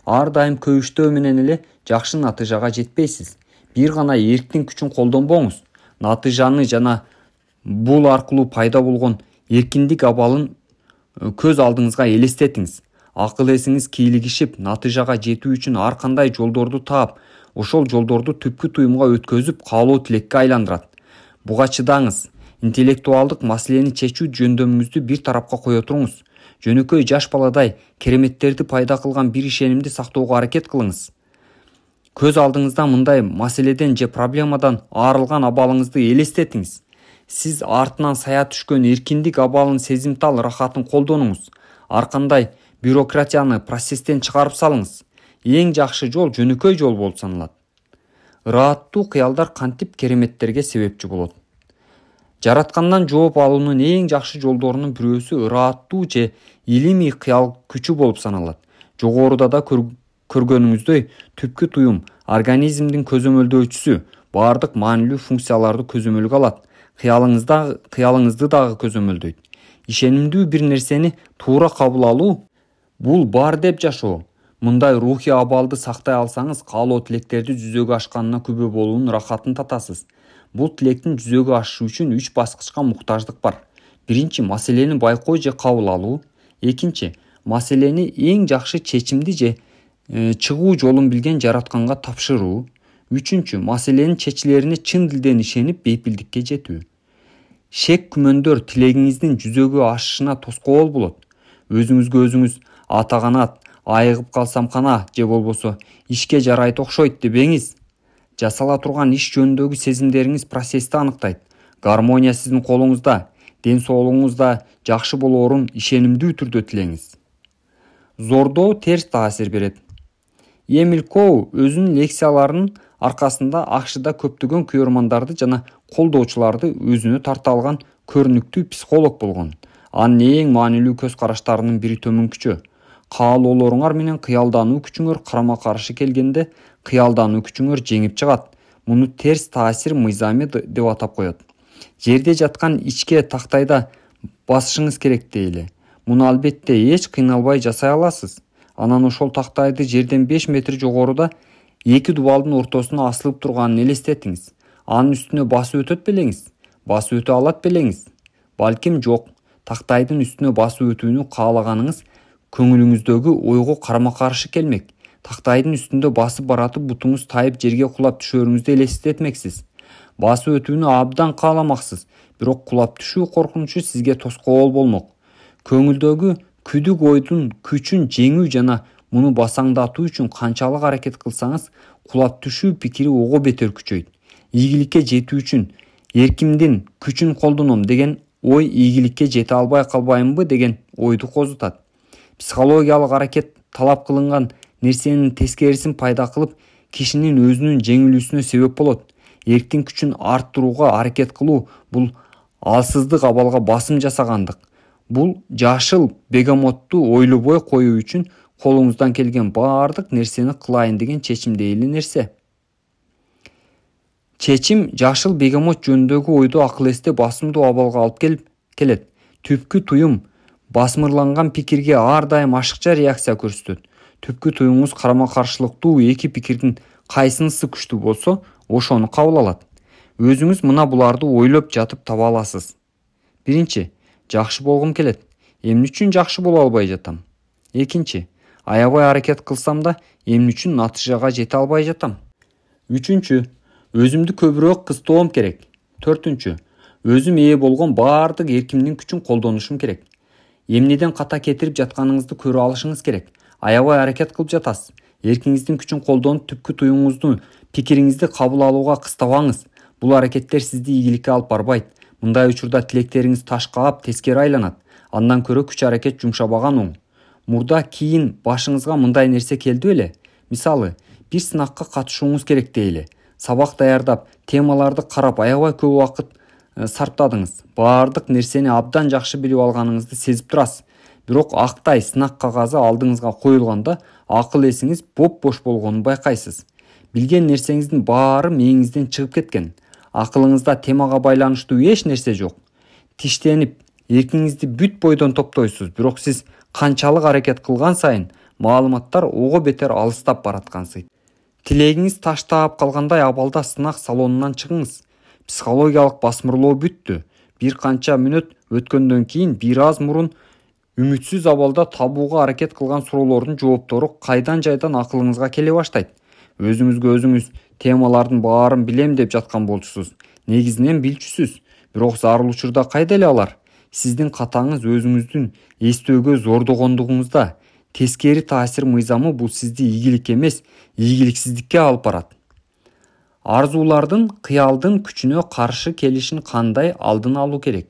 Ар дайым көбүштөө менен эле жакшы натыйжага жетпейсиз. Бир гана эрктин күчүн колдонбоңуз. Натыйжаны жана бул аркылуу пайда болгон эркиндик абалын көз алдыңызга элестетиңиз. Акыл эсиңиз кийлигишип, натыйжага жетүү үчүн ар кандай жолдорду таап, ошол жолдорду түпкү туюмга өткөзүп, каалоо тилекке айландырат. Буга чыдаңыз. Интеллектуалдык маселени чечүү жөндөмүңүздү бир тарапка кое туруңуз. Жөнөкөй жаш баладай кереметтерди пайда кылган бир ишенимди сактоого аракет кылыңыз. Көз алдыңызда мындай маселеден же проблемадан арылган абалыңызды элестетиңиз. Сиз артынан сая түшкөн эркиндик абалын, сезимтал рахатын колдонуңуз. Ар кандай бюрократияны процесстен чыгарып салыңыз. Эң жакшы жол жөнөкөй жол болуп саналат. Ырааттуу кыялдар кантип кереметтерге себепчи болот. Жараткандан жооп алуунун эң жакшы жолдорунун бирөөсү ырааттуу же илимий кыял күчү болуп саналат. Жогоруда да көргөнүңүздөй түпкү туюм организмдин көзөмөлдөөчүсү, баардык маанилүү функцияларды көзөмөлгө алат, кыялыңызды дагы көзөмөлдөйт. Ишенимдүү бир нерсени туура кабыл алуу бул бар деп жашоо. Мындай рухий абалды сактай алсаңыз, каалоо тилектерди жүзөгө ашканына күбө болуунун рахатын татасыз. Бул тилектин жүзөгө ашышы үчүн 3 баскычка муктаждык бар. Биринчи, маселени байкоо же кабыл алуу. Экинчи, маселени эң жакшы чечимди же чыгуу жолун билген жаратканга тапшыруу. Үчүнчү, маселенин чечилерине чын дилден ишенип бейпилдикке жетүү. Шек күмөндөр тилегиңиздин жүзөгө ашышына тоскоол болот. Өзүңүзгө өзүңүз атаганат, айыгып калсам кана же болбосо ишке жарайт окшойт дебеңиз. Жасала турган иш жөнүндөгү сезимдериңиз процессти аныктайт. Гармония сиздин колуңузда. Ден соолугуңузда жакшы болоорун ишенимдүү түрдө тилеңиз. Зордоо терс таасир берет. Эмил Коу өзүнүн лекцияларынын аркасында АКШда көптөгөн күйөрмандарды жана колдоочуларды өзүнө тарта алган көрүнүктүү психолог болгон. Анын эң маанилүү көз караштарынын бири төмөнкүчө. Каалоолоруңар менен кыялдануу күчүңөр карама-каршы келгенде, кыялдануу күчүңөр жеңип чыгат. Муну терс таасир мыйзамы деп атап коет. Жерде жаткан ичке тактайда басышыңыз керек дейли. Муну албетте эч кыйналбай жасай аласыз. Анан ошол тактайды жерден 5 метр жогоруда эки дубалдын ортосуна асылып турганын элестетиңиз. Анын үстүнө басып өтөт белеңиз? Басып өтө алат белеңиз? Балким жок. Тактайдын үстүнө басып өтүүнү каалаганыңыз көңүлүңүздөгү ойго карама-каршы келмек. Тактайдын үстүндө басып баратып бутуңуз тайып жерге кулап түшөрүңүздү элестетмексиз. Басып өтүүнү абдан кааламаксыз, бирок кулап түшүү коркунучу сизге тоскоол болмок. Көңүлдөгү күдүк ойдун күчүн жеңүү жана муну басаңдатуу үчүн канчалык аракет кылсаңыз, кулап түшүү пикири ого бетер күчөйт. Ийгиликке жетүү үчүн эркимдин күчүн колдоном деген ой ийгиликке жете албай калбаймбы деген ойду козутат. Психологиялык аракет талап кылынган нерсенин тескерисин пайда кылып, кишинин өзүнүн жеңилүүсүнө себеп болот. Эрктин күчүн арттырууга аракет кылуу бул алсыздык абалга басым жасагандык. Бул жашыл бегемотту ойлобой коюу үчүн колуңуздан келген баардык нерсени кылайын деген чечимдей эле нерсе. Чечим жашыл бегемот жөнүндөгү ойду акыл эсте басымдуу абалга алып келет. Түпкү туюм басмырланган пикирге ар дайым ашыкча реакция көрсөтөт. Түпкү туюңуз карама-каршылыктуу эки пикирдин кайсынысы күчтүү болсо, ошону кабыл алат. Өзүңүз мына буларды ойлоп жатып таба аласыз. Биринчи, жакшы болгум келет. Эмне үчүн жакшы боло албай жатам? Экинчи, аябай аракет кылсам да эмне үчүн натыйжага жете албай жатам? Үчүнчү, өзүмдү көбүрөөк кыстоом керек. Төртүнчү, өзүм ээ болгон баардык эркимдин күчүн колдонушум керек. Эмнеден ката кетирип жатканыңызды көрө алышыңыз керек. Аябай аракет кылып жатасыз. Эркиңиздин күчүн колдонуп түпкү туюңузду, пикириңизди кабыл алууга кыстабаңыз. Бул аракеттер сизди ийгиликке алып барбайт. Мындай учурда тилектериңиз таш каап тескери айланат. Андан көрө күч аракет жумшабаган оң. Мурда кийин башыңызга мындай нерсе келди беле? Мисалы, бир сынакка катышууңуз керек дейли. Сабак даярдап, темаларды карап аябай көп убакыт сарптадыңыз. Баардык нерсени абдан жакшы билип алганыңызды сезип турасыз. Бирок актай сынак кагазы алдыңызга коюлганда акыл эсиңиз боп-бош болгонун байкайсыз. Билген нерсеңиздин баары мээңизден чыгып кеткен. Акылыңызда темага байланыштуу эч нерсе жок. Тиштенип, эркиңизди бүт бойдон топтойсуз, бирок сиз канчалык аракет кылган сайын маалыматтар ого бетер алыстап бараткансыйт. Тилегиңиз таштап калгандай абалда сынак салонунан чыгыңыз. Психологиялык басмырлоо бүттү. Бир канча мүнөт өткөндөн кийин бир аз мурун үмүтсүз абалда табууга аракет кылган суроолордун жооптору кайдан жайдан акылыңызга келе баштайт. Өзүңүзгө өзүңүз темалардын баарын билем деп жаткан болчусуз. Негизинен билчүсүз, бирок зарыл учурда кайда эле алар? Сиздин катаңыз өзүңүздүн эстөөгө зордогондугуңузда. Тескери таасир мыйзамы бул сизди ийгиликке эмес, ийгиликсиздикке алып барат. Арзуулардын, кыялдын күчүнө каршы келишин кандай алдын алуу керек?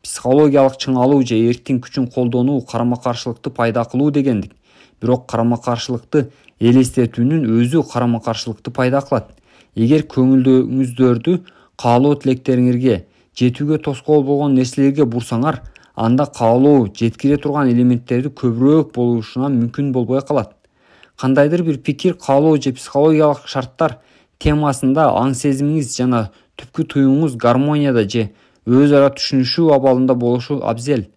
Психологиялык чыңалуу же эрктин күчүн колдонуу карама-каршылыкты пайда кылуу дегендик. Бирок карама-каршылыкты элестетүүнүн өзү карама-каршылыкты пайда кылат. Эгер көңүлдөрүңүздөрдү каалоо тилектериңерге жетүүгө тоскоол болгон нерселерге бурсаңар, анда каалоо жеткире турган элементтерди көбүрөөк болушуна мүмкүн болбой калат. кандайдыр бир пикир, каалоо же психологиялык шарттар темасында аң сезимиңиз жана түпкү туюңуз гармонияда же өз ара түшүнүшүү абалында болушу абзел.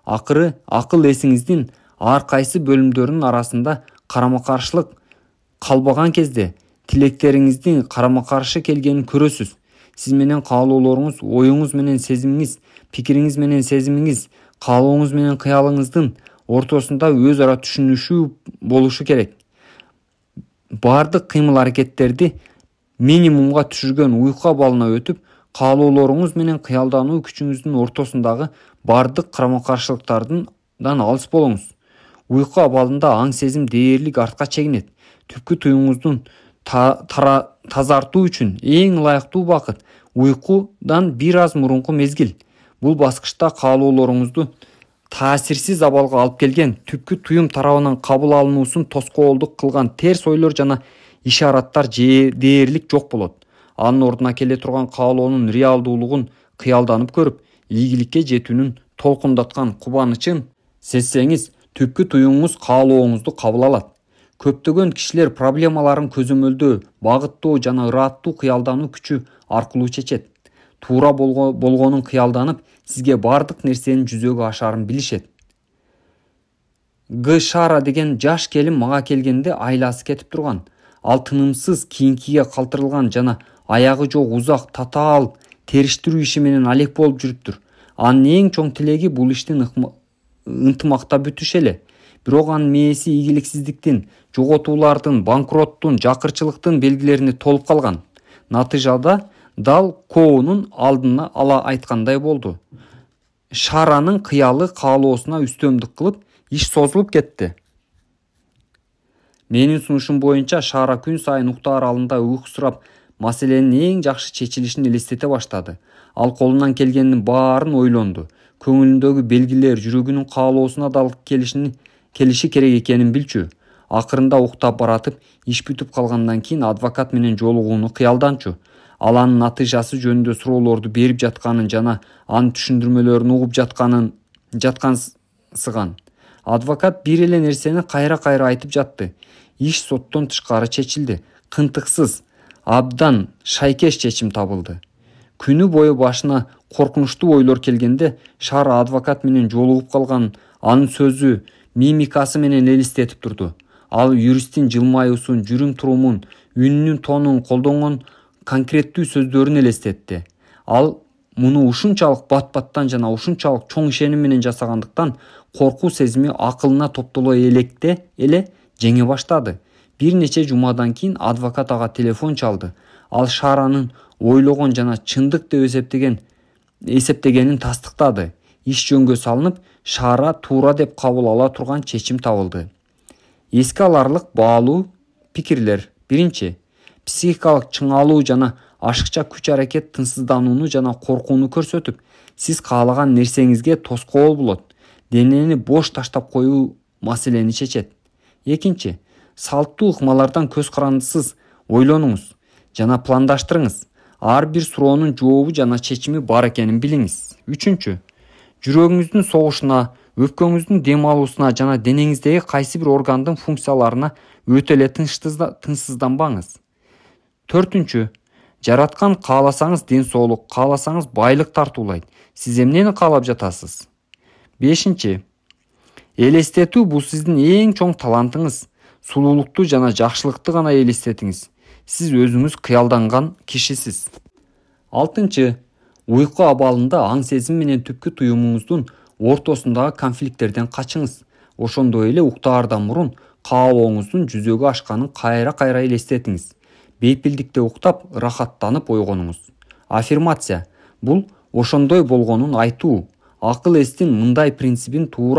Акыры акыл эсиңиздин ар кайсы бөлүмдөрүнүн арасында карама-каршылык калбаган кезде тилектериңиздин карама-каршы келгенин көрөсүз. Сиз менен каалоолоруңуз, оюңуз менен сезимиңиз, пикириңиз менен сезимиңиз, каалооңуз менен кыялыңыздын ортосунда өз ара түшүнүшүү болушу керек. Бардык кыймыл-аракеттерди минимумга түшүргөн уйку абалына өтүп, каалоолоруңуз менен кыялдануу күчүңүздүн ортосундагы бардык карама-каршылыктардан алыс болуңуз. Уйку абалында аң сезим дээрлик артка чегинет. Түпкү туюңуздун тазартуу үчүн эң ылайыктуу убакыт уйкудан бир аз мурунку мезгил. Бул баскычта каалоолоруңузду таасирсиз абалга алып келген, түпкү туюм тарабынан кабыл алынуусун тоскоолдук кылган терс ойлор жана ишараттар дээрлик жок болот. Анын ордуна келе турган каалоонун реалдуулугун кыялданып көрүп, ийгиликке жетүүнүн толкундаткан кубанычын сезсеңиз, түпкү туюңуз каалооңузду кабыл алат. Көптөгөн кишилер проблемаларын көзөмөлдөө, багыттоо жана ыраттуу кыялдануу күчү аркылуу чечет. Туура болгонун кыялданып, сизге бардык нерсенин жүзөгө ашарын билишет. Шара деген жаш келин мага келгенде айласы кетип турган. Ал тынымсыз кийинкиге калтырылган жана аягы жок узак татаал териштирүү иши менен алек болуп жүрүптүр. Анын эң чоң тилеги бул иштин ынтымакта бүтүш эле. Бирок анын мээси ийгиликсиздиктин, жоготуулардын, банкроттун, жакырчылыктын белгилерине толуп калган. Натыйжада дал коонун алдына ала айткандай болду. Шаранын кыялы каалоосуна үстөмдүк кылып, иш созулуп кетти. Менин сунушум боюнча Шара күн сайын уктаа аралында уйкусурап, маселенин эң жакшы чечилишин элестете баштады. Ал колунан келгендин баарын ойлонду. Көңүлүндөгү белгилер жүрөгүнүн каалоосуна дал келиши керек экенин билчү. Акырында уктап баратып, иш бүтүп калгандан кийин адвокат менен жолугууну кыялданчу. Ал анын натыйжасы жөнүндө суроолорду берип жатканын жана анын түшүндүрмөлөрүн угуп жаткансыган. Адвокат бир эле нерсени кайра-кайра айтып жатты. Иш соттон тышкары чечилди. Кынтыксыз, абдан шайкеш чечим табылды. Күнү бою башына коркунучтуу ойлор келгенде, Шара адвокат менен жолугуп калган анын сөзү, мимикасы менен элестетип турду. Ал юристтин жылмаюусун, жүрүм-турумун, үнүнүн тонун, колдонгон конкреттүү сөздөрүн элестетти. Ал муну ушунчалык бат-баттан жана ушунчалык чоң ишеним менен жасагандыктан коркуу сезими акылына топтоло электе эле жеңе баштады. Бир нече жумадан кийин адвокат ага телефон чалды. Ал Шаранын ойлогон жана чындык деп эсептегенин тастыктады. Иш жөнгө салынып, Шара туура деп кабыл ала турган чечим табылды. Эске аларлык баалуу пикирлер. Биринчи, психикалык чыңалуу жана ашыкча күч-аракет тынчсызданууну жана коркууну көрсөтүп, сиз каалаган нерсеңизге тоскоол болот. Денени бош таштап коюу маселени чечет. Экинчи, салттуу ыкмалардан көз карандысыз ойлонуңуз жана пландаштырыңыз. Ар бир суроонун жообу жана чечими бар экенин билиңиз. Үчүнчү, жүрөгүңүздүн согушуна, өпкөңүздүн дем алуусуна жана денеңиздеги кайсы бир органдын функцияларына өтө эле тынчсызданбаңыз. Төртүнчү, жараткан кааласаңыз ден соолук, кааласаңыз байлык тартуулайт. Сиз эмнени каалап жатасыз? Бешинчи, элестетүү бул сиздин эң чоң талантыңыз. Сулуулукту жана жакшылыкты гана элестетиңиз. Сиз өзүңүз кыялданган кишисиз. Алтынчы, уйку абалында аң сезим менен түпкү туюмуңуздун ортосундагы конфликттерден качыңыз. Ошондой эле уктаардан мурун каалооңуздун жүзөгө ашканын кайра-кайра элестетиңиз. Бейпилдикте уктап, рахаттанып ойгонуңуз. Аффирмация бул ошондой болгонун айтуу. Акыл эстин мындай принцибин туура